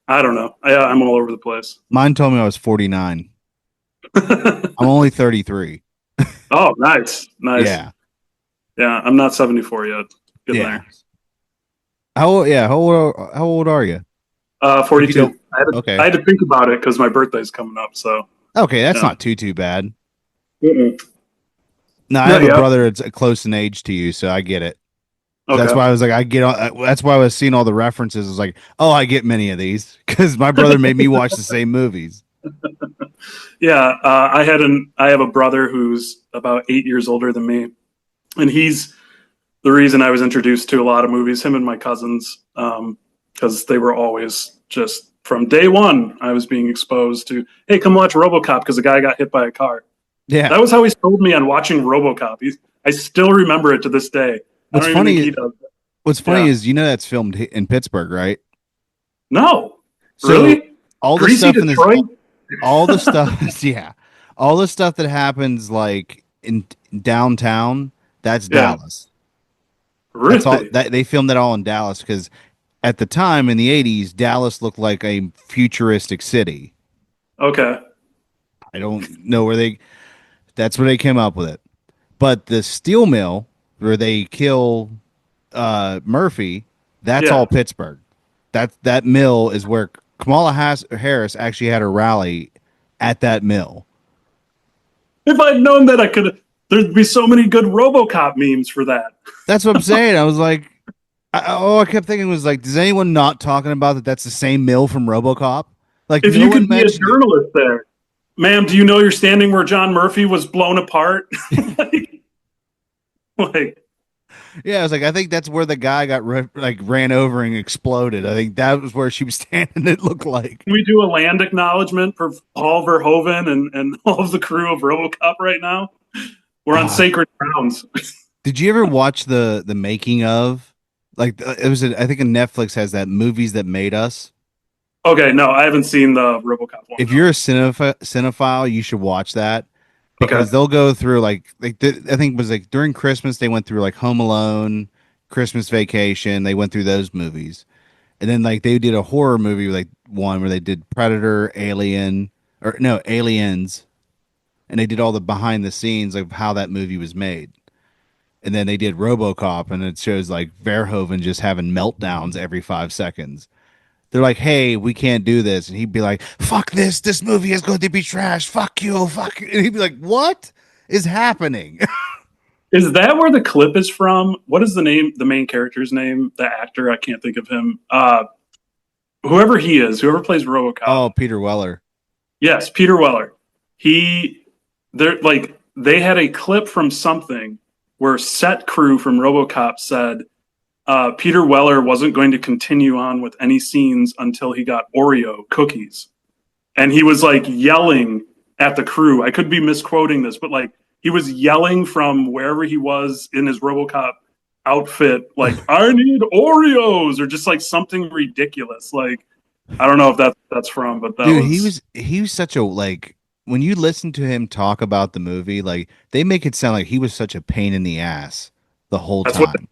I don't know. I'm all over the place. Mine told me I was 49. I'm only 33. Oh, nice, nice. Yeah, Yeah, I'm not 74 yet. Getting yeah. there. How old are you? If you don't, 42. I okay, had to think about it because my birthday's coming up. So okay, that's yeah. not too bad. Mm-mm. No, I Not have a yet. brother that's close in age to you, so I get it. That's Okay. why I was like, I get. That's why I was seeing all the references. I was like, oh, I get many of these because my brother made me watch the same movies. Yeah, I have a brother who's about 8 years older than me, and he's the reason I was introduced to a lot of movies. Him and my cousins, because they were always just from day one. I was being exposed to, hey, come watch RoboCop because a guy got hit by a car. Yeah. That was how he sold me on watching RoboCop. I still remember it to this day. I What's don't even think funny? he does. What's funny Yeah. is that's filmed in Pittsburgh, right? No, So really? all the Greasy stuff in this, Detroit? all the stuff, yeah, all the stuff that happens like in downtown, that's Yeah. Dallas. That's all Really? that they filmed it all in Dallas because at the time in the '80s, Dallas looked like a futuristic city. Okay. I don't know where they. That's where they came up with it. But the steel mill where they kill Murphy, that's all Yeah. Pittsburgh. That mill is where Harris actually had a rally at that mill. If I'd known that, I could. There'd be so many good RoboCop memes for that. That's what I'm saying. I was like, all I kept thinking was like, does anyone not talking about that? That's the same mill from RoboCop. Like If no you one could be a mentioned it. journalist there, ma'am, do you know you're standing where John Murphy was blown apart? like, like, Yeah, I was like, I think that's where the guy got like ran over and exploded. I think that was where she was standing. It looked like. can we do a land acknowledgement for Paul Verhoeven and all of the crew of RoboCop right now? We're on Uh, sacred grounds. did you ever watch the making of? Like it was, I think, Netflix has that movies that made us. Okay, no, I haven't seen the RoboCop one. If No. you're a cinephile, you should watch that Okay, because they'll go through I think it was like during Christmas they went through like Home Alone, Christmas Vacation. They went through those movies, and then like they did a horror movie like one where they did Predator, Alien, or no Aliens, and they did all the behind the scenes of how that movie was made. And then they did RoboCop, and it shows like Verhoeven just having meltdowns every 5 seconds. They're like, "Hey, we can't do this," and he'd be like, "Fuck this! This movie is going to be trash. Fuck you! Fuck you!" And he'd be like, "What is happening?" is that where the clip is from? What is the name? The main character's name? The actor? I can't think of him. Whoever he is, whoever plays RoboCop. Oh, Peter Weller. Yes, Peter Weller. He, they're like they had a clip from something where set crew from RoboCop said Peter Weller wasn't going to continue on with any scenes until he got Oreo cookies, and he was like yelling at the crew. I could be misquoting this, but like he was yelling from wherever he was in his RoboCop outfit, like "I need Oreos" or just like something ridiculous. Like I don't know if that's from, but that Dude, was he was such a like when you listen to him talk about the movie, like they make it sound like he was such a pain in the ass the whole that's what time.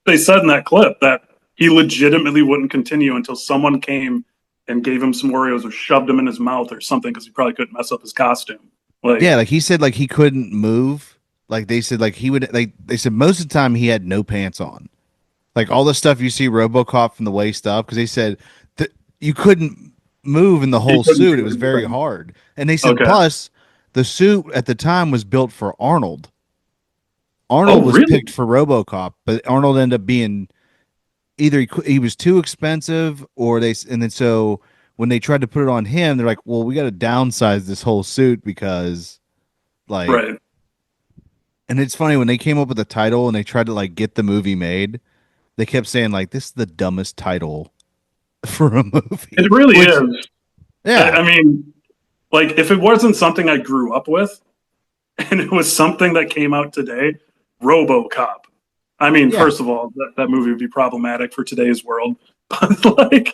they said in that clip that he legitimately wouldn't continue until someone came and gave him some Oreos or shoved them in his mouth or something because he probably couldn't mess up his costume. Yeah, Like, like he said like he couldn't move. Like they said like he would like they said most of the time he had no pants on. Like all the stuff you see RoboCop from the waist up because they said that you couldn't move in the he whole couldn't suit. It do was very anything. hard. And they said Okay. plus the suit at the time was built for Arnold. Arnold Oh, was really? picked for RoboCop, but Arnold ended up being either he was too expensive or they and then so when they tried to put it on him, they're like, "Well, we got to downsize this whole suit because like." Right. And it's funny when they came up with the title and they tried to like get the movie made, they kept saying like this is the dumbest title for a movie. It really Which is. yeah, I mean, like, if it wasn't something I grew up with and it was something that came out today, Robocop. I mean, yeah. first of all, that movie would be problematic for today's world. But like,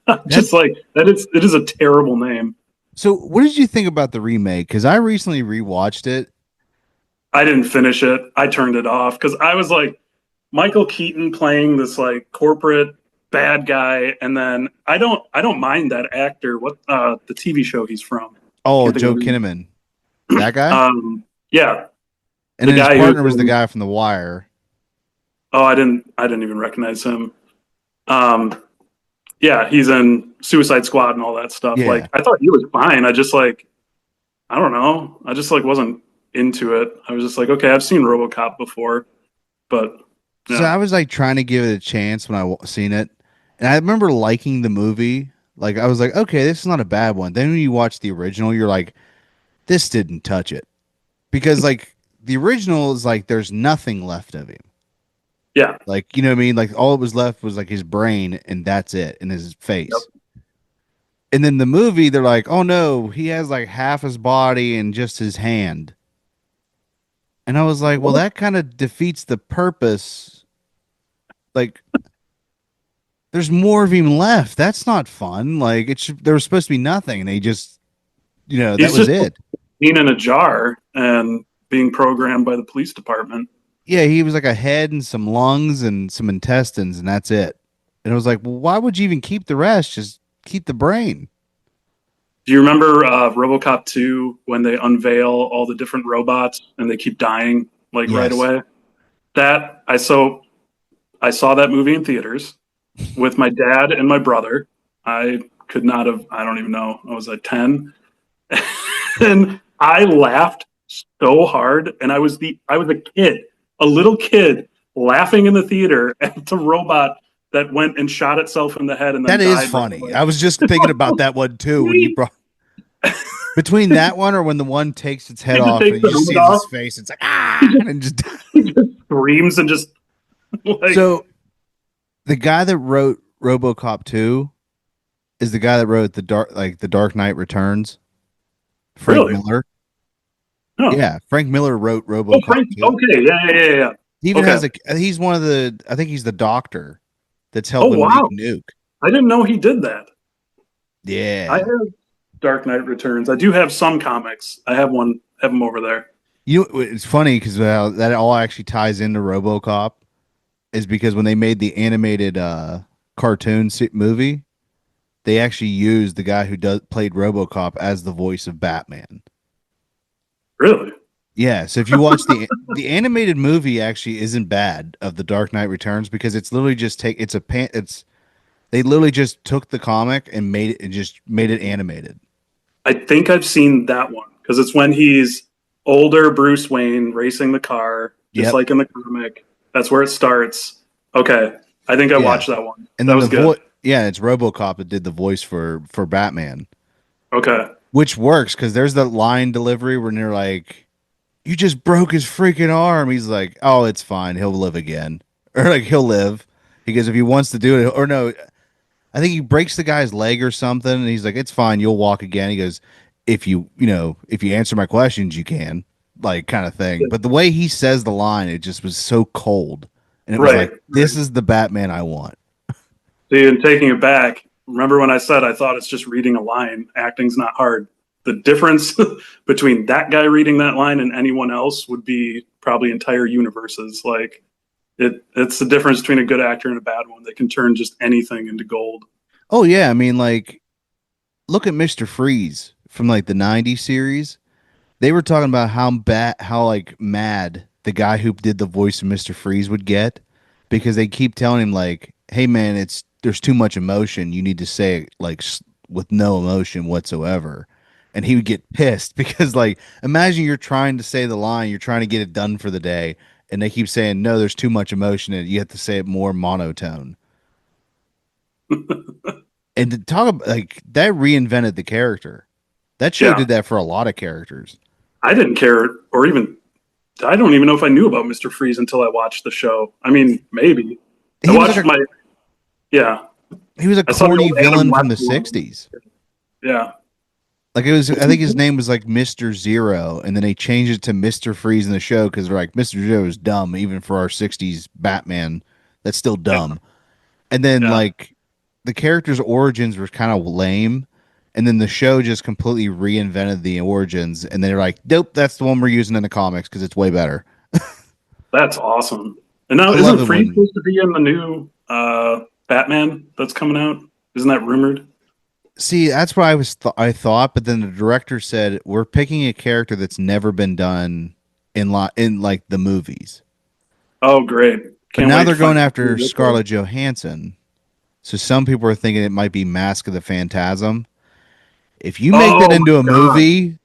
That just like that is it is a terrible name. so what did you think about the remake? Because I recently rewatched it. I didn't finish it. I turned it off because I was like Michael Keaton playing this like corporate bad guy, and then I don't mind that actor. What the TV show he's from? Oh, Can't think of Joe his name. Kinnaman. That guy? Yeah, And The then his guy who's partner was the guy from The Wire. oh, I didn't even recognize him. Um, yeah, he's in Suicide Squad and all that stuff. Yeah. Like, I thought he was fine. I just like, I don't know. I just like wasn't into it. I was just like, okay, I've seen RoboCop before, but So yeah, I was like trying to give it a chance when seen it, and I remember liking the movie. Like I was like, okay, this is not a bad one. Then when you watch the original, you're like, this didn't touch it because like the original is like there's nothing left of him. yeah, Like you know what I mean? Like all it was left was like his brain, and that's it, and his yep. face. And then the movie, they're like, oh no, he has like half his body and just his hand. And I was like, well, that kind of defeats the purpose. Like there's more of him left. That's not fun. Like there was supposed to be nothing, and they just, that He's was just it. being in a jar and being programmed by the police department. Yeah, he was like a head and some lungs and some intestines, and that's it. And I was like, well, why would you even keep the rest? Just keep the brain. Do you remember RoboCop 2 when they unveil all the different robots and they keep dying like right Yes. away? That I saw that movie in theaters with my dad and my brother. I could not have, I don't even know. I was like 10 and I laughed so hard and I was a kid, a little kid laughing in the theater at the robot that went and shot itself in the head and That then is died right funny. away. I was just thinking about that one too when you brought between that one or when the one takes its head He just off takes and you the just helmet see his off. face. It's like He ah, just, and then just he just screams and just like so the guy that wrote RoboCop 2 is the guy that wrote the Dark Knight Returns, Frank really. Miller. Oh, Yeah, Frank Miller wrote oh, RoboCop Frank. 2. Okay, yeah, yeah, yeah, yeah. He even Okay. has he's one of the I think he's the doctor that's Oh helping make wow, Nuke. I didn't know he did that. I Yeah. have Dark Knight Returns. I do have some comics. I have one. Have them over there. It's funny because that all actually ties into RoboCop is because when they made the animated movie, they actually used the guy who played RoboCop as the voice of Batman. Really? Yeah, so if you watch the animated movie actually isn't bad of The Dark Knight Returns because it's literally just it's they literally just took the comic and made it animated. I think I've seen that one because it's when he's older Bruce Wayne racing the car, just Yep. like in the comic. That's where it starts. Okay, I think I Yeah. watched that one. And That then was good. it's RoboCop that did the voice for Batman, Okay. which works because there's the line delivery when they're like, "You just broke his freaking arm." He's like, "Oh, it's fine. He'll live again." Or like he'll live. He goes if he wants to do it. Or no, I think he breaks the guy's leg or something, and he's like, "It's fine. You'll walk again." He goes, if you answer my questions, you can." Like kind of thing. But the way he says the line, it just was so cold. And it was Right. like, this is the Batman I want. See, and taking it back, remember when I said I thought it's just reading a line? Acting's not hard. The difference between that guy reading that line and anyone else would be probably entire universes. Like it's the difference between a good actor and a bad one. They can turn just anything into gold. Oh yeah, I mean like look at Mr. Freeze from like the '90s series. They were talking about how like mad the guy who did the voice of Mr. Freeze would get because they keep telling him like, "Hey man, there's too much emotion. You need to say it like with no emotion whatsoever." And he would get pissed because like imagine you're trying to say the line, you're trying to get it done for the day, and they keep saying, "No, there's too much emotion in it. You have to say it more monotone." And to talk about like that reinvented the character. That show Yeah, did that for a lot of characters. I didn't care, or even I don't even know if I knew about Mister Freeze until I watched the show. I mean, maybe I He was like watched my yeah. he was a I saw the corny old Adam villain from West the one. '60s. Yeah, Like it was, I think his name was like Mr. Zero, and then they changed it to Mr. Freeze in the show because they're like Mr. Zero is dumb, even for our '60s Batman. That's still yeah, dumb. And then yeah. like the character's origins were kind of lame, and then the show just completely reinvented the origins, and they're like, "Nope, that's the one we're using in the comics because it's way better." That's awesome. And now, I love isn't it Freeze when supposed to be in the new Batman that's coming out? Isn't that rumored? see that's what I thought, but then the director said we're picking a character that's never been done in like the movies. Oh, great! But Can't now wait they're to going find out after who this is. Scarlett Johansson. So some people are thinking it might be Mask of the Phantasm. If you make that Oh into a my god! movie,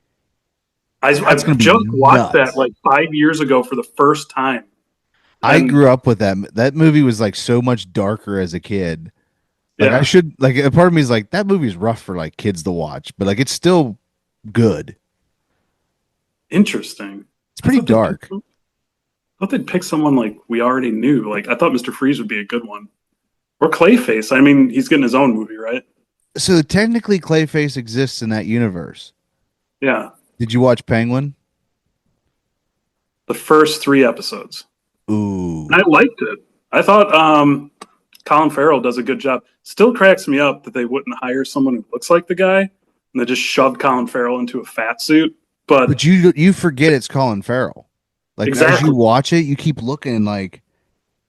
I that's going to be just watched that nuts. like 5 years ago for the first time, I and grew up with that. That movie was like so much darker as a kid. Like I yeah, should like a part of me is like that movie is rough for like kids to watch, but like it's still good. interesting. It's I pretty thought they'd pick, dark. I thought they'd pick someone like we already knew. Like I thought Mr. Freeze would be a good one, or Clayface. I mean, he's getting his own movie, right? So technically Clayface exists in that universe. Yeah, Did you watch Penguin? the first 3 episodes. Ooh. And I liked it. I thought Colin Farrell does a good job. Still cracks me up that they wouldn't hire someone who looks like the guy and they just shoved Colin Farrell into a fat suit. But But you forget it's Colin Farrell. Like as you exactly, watch it, you keep looking like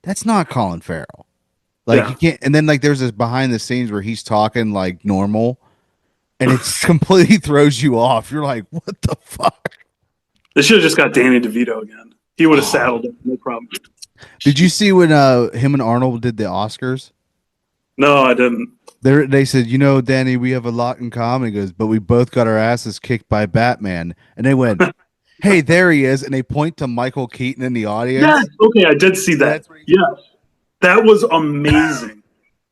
that's not Colin Farrell. Like you yeah, can't and then like there's this behind the scenes where he's talking like normal and it completely throws you off. You're like, what the fuck? they should have just got Danny DeVito again. He would have Oh. saddled it, no problem. Did you see when him and Arnold did the Oscars? No, I didn't. They said, you know, Danny, we have a lot in common. He goes, but we both got our asses kicked by Batman. And they went, hey, there he is. And they point to Michael Keaton in the Yes, audience. okay, I did see that. That's what he Yeah, that was amazing.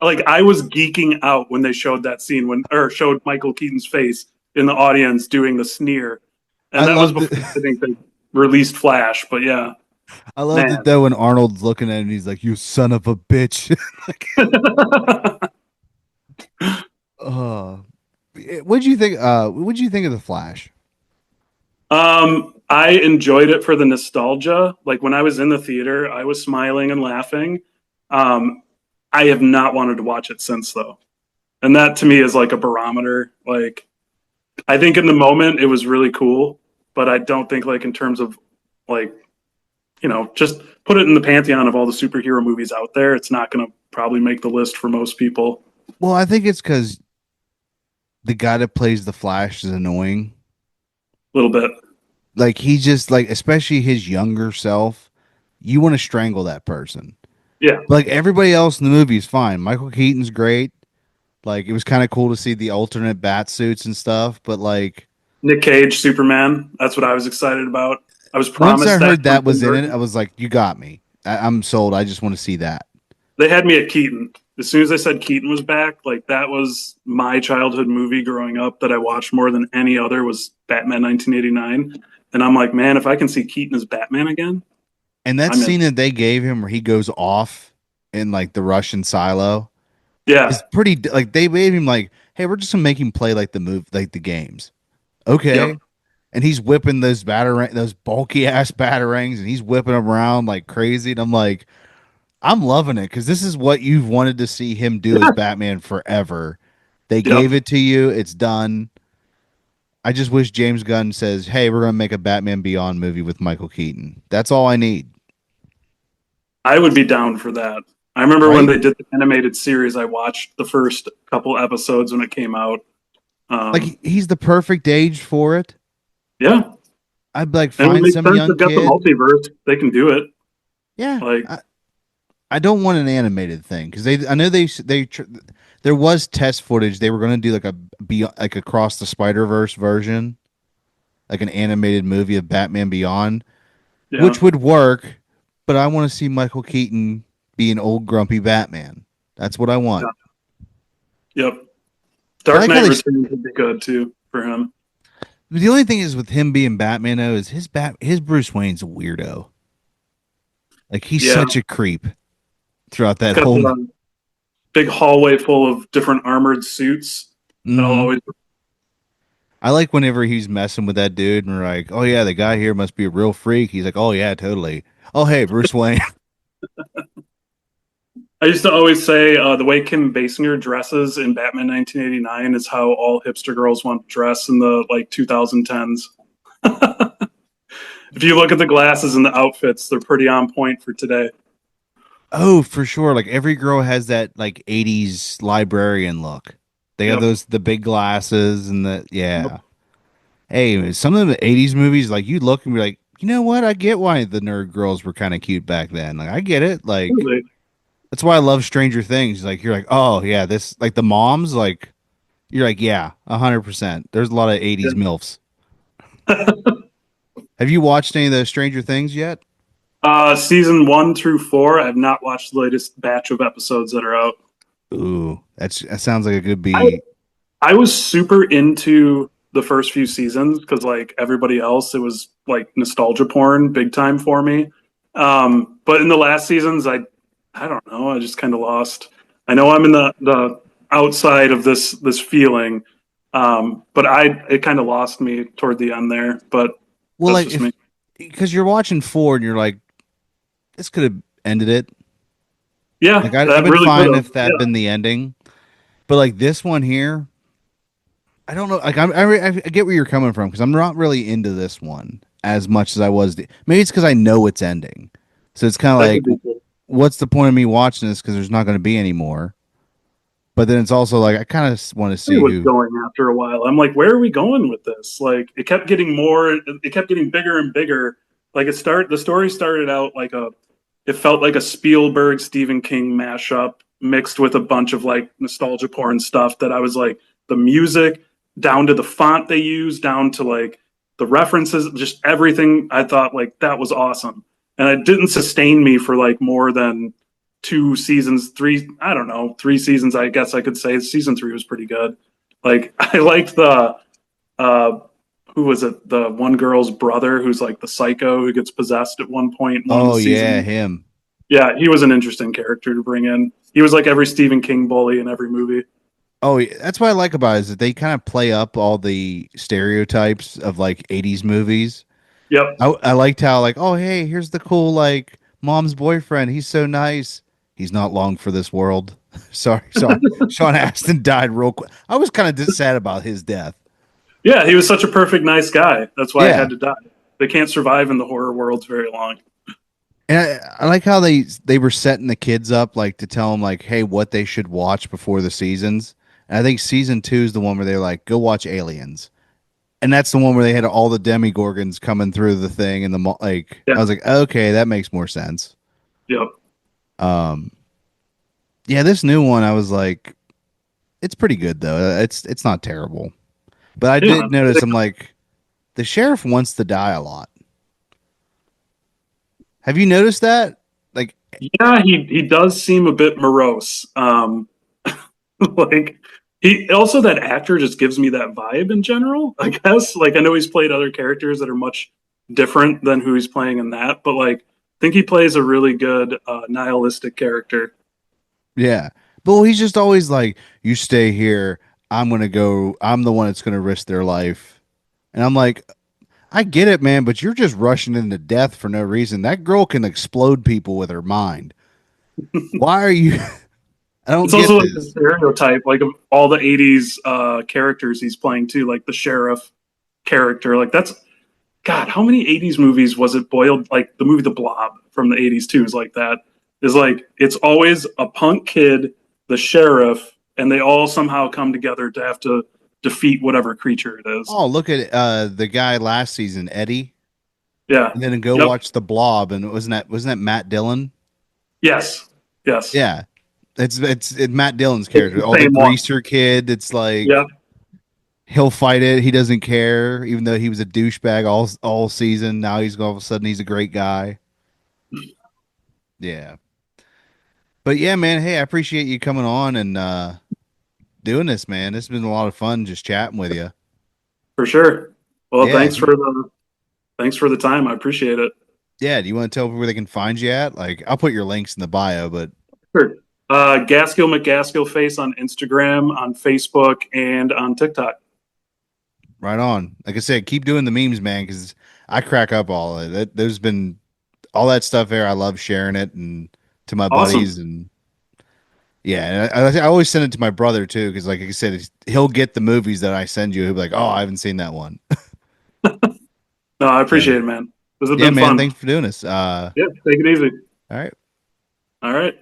Like I was geeking out when they showed that scene when or showed Michael Keaton's face in the audience doing the sneer, I and that was loved it. before I think they released Flash. But yeah, I loved it man. though when Arnold's looking at him. He's like, "You son of a bitch!" Like, uh, what'd you think? What'd you think of the Flash? I enjoyed it for the nostalgia. Like when I was in the theater, I was smiling and laughing. Um, I have not wanted to watch it since though, and that to me is like a barometer. Like I think in the moment it was really cool, but I don't think like in terms of like just put it in the pantheon of all the superhero movies out there. It's not going to probably make the list for most people. Well, I think it's because the guy that plays the Flash is annoying. A little bit, Like he just like, especially his younger self, you want to strangle that person. yeah. But like everybody else in the movie is fine. Michael Keaton's great. Like it was kind of cool to see the alternate bat suits and stuff. But like Nick Cage, Superman. That's what I was excited about. I was once I promised that heard from that Tim was in it, I Burton. was like, "You got me. I'm sold. I just want to see that." They had me at Keaton. As soon as they said Keaton was back, like that was my childhood movie growing up that I watched more than any other was Batman 1989. And I'm like, man, if I can see Keaton as Batman again, And that I'm in. scene that they gave him where he goes off in like the Russian silo is Yeah. pretty like they made him like, hey, we're just gonna make him play like the move like the games. Yep. Okay. And he's whipping those batarang those bulky ass batarangs and he's whipping them around like crazy. And I'm like, I'm loving it because this is what you've wanted to see him do as Batman forever. They Yep. gave it to you, it's done. I just wish James Gunn says, hey, we're gonna make a Batman Beyond movie with Michael Keaton. That's all I need. I would be down for that. I remember when Right? they did the animated series, I watched the first couple episodes when it came out. Like Um, he's the perfect age for it. yeah. I'd like And it find makes some sense. young They've got the kid. multiverse. They can do it. Yeah, Like, I don't want an animated thing because I know there was test footage they were going to do like a be like across the Spider Verse version, like an animated movie of Batman Beyond, yeah. which would work. But I want to see Michael Keaton be an old grumpy Batman. That's what I want. Yeah. Yep. I Dark like how Knight they. Returns would be good too for him. The only thing is with him being Batman though is his Bruce Wayne's a weirdo. Like he's Yeah. such a creep throughout It's that got whole. the big hallway full of different armored suits. That'll Mm-hmm. always, I like whenever he's messing with that dude and we're like, oh yeah, the guy here must be a real freak. He's like, oh yeah, totally. Oh hey, Bruce Wayne. I used to always say the way Kim Basinger dresses in Batman 1989 is how all hipster girls want to dress in the like 2010s. If you look at the glasses and the outfits, they're pretty on point for today. Oh, for sure. Like every girl has that like 80s librarian look. They have Yep. those the big glasses and the Yep. yeah. Hey, some of the 80s movies, like you look and be like, you know what? I get why the nerd girls were kind of cute back then. Like I get it. Like Really. that's why I love Stranger Things. Like you're like, oh yeah, this like the moms. Like you're like, yeah, 100%. There's a lot of '80s milfs. Have you watched any of those Stranger Things yet? Season 1 through 4. I have not watched the latest batch of episodes that are out. Ooh, that sounds like it could I be. I was super into the first few seasons because, like everybody else, it was like nostalgia porn big time for me. But in the last seasons, I don't know. I just kind of lost. I know I'm in the outside of this feeling, but I it kind of lost me toward the end there. But Well, that's like just me. if because you're watching four and you're like, this could have ended it. Yeah, Like I'd that been really would fine have. if that had Yeah, been the ending, but like this one here, I don't know. Like I get where you're coming from because I'm not really into this one as much as I was. Maybe it's because I know it's ending, so it's kind of that could be like, cool. what's the point of me watching this? Because there's not going to be any more. But then it's also like I kind of want to see Was who. going after a while. I'm like, where are we going with this? Like, it kept getting more. It kept getting bigger and bigger. Like the story started out like it felt like a Spielberg Stephen King mashup mixed with a bunch of like nostalgia porn stuff. That I was like, the music down to the font they use, down to like the references, just everything. I thought like that was awesome, and it didn't sustain me for like more than 2 seasons, three, I don't know, 3 seasons, I guess I could say. Season 3 was pretty good. Like, I liked uh, who was it? The one girl's brother who's like the psycho who gets possessed at one point in one of the Oh yeah, seasons. him. Yeah, he was an interesting character to bring in. He was like every Stephen King bully in every movie. Oh, yeah, that's what I like about it is that they kind of play up all the stereotypes of like '80s movies. Yep. I liked how like, oh hey, here's the cool like mom's boyfriend. He's so nice. He's not long for this world. Sorry. Sean Astin died real quick. I was kind of just sad about his death. Yeah, he was such a perfect, nice guy. That's why he Yeah, had to die. They can't survive in the horror worlds very long. and I like how they were setting the kids up like to tell them like, hey, what they should watch before the seasons. And I think season two is the one where they're like, go watch Aliens. And that's the one where they had all the demigorgons coming through the thing and like Yeah. I was like, okay, that makes more sense. Yep. Um, yeah, this new one I was like, it's pretty good though. It's not terrible. But I Yeah. did notice I'm like the sheriff wants to die a lot. Have you noticed that? Like, Yeah, he does seem a bit morose. Like he also, that actor just gives me that vibe in general. I guess like I know he's played other characters that are much different than who he's playing in that, but like I think he plays a really good nihilistic character. yeah. But well, he's just always like, you stay here. I'm gonna go. I'm the one that's gonna risk their life. And I'm like, I get it, man, but you're just rushing into death for no reason. That girl can explode people with her mind. Why are you? I don't It's get also like the this. stereotype, like of all the '80s characters he's playing too, like the sheriff character. Like that's God, how many '80s movies was it boiled? Like the movie The Blob from the '80s too is like that. Is like it's always a punk kid, the sheriff, and they all somehow come together to have to defeat whatever creature it is. Oh, look at the guy last season, Eddie, Yeah. and then go Yep. watch The Blob, and wasn't that Matt Dillon? Yes. Yes. Yeah, it's Matt Dillon's It's character. the Oh, the same one. greaser kid. It's Yeah. like he'll fight it. He doesn't care, even though he was a douchebag all season. Now he's all of a sudden he's a great guy. Yeah, but yeah, man. Hey, I appreciate you coming on and doing this, man. It's been a lot of fun just chatting with you. For sure. Well, Yeah, if you, thanks for the time. I appreciate it. yeah. Do you want to tell people where they can find you at? Like, I'll put your links in the bio, but Sure. Gaskill McGaskill face on Instagram, on Facebook, and on TikTok. right on. Like I said, keep doing the memes, man, because I crack up all of it. There's been all that stuff there. I love sharing it and to my Awesome. buddies and yeah. And I always send it to my brother too, because like I said, he'll get the movies that I send you. He'll be like, "Oh, I haven't seen that one." No, I So appreciate it, man. This has yeah, been man. fun. Thanks for doing this. Yeah, take it easy. All right. All right.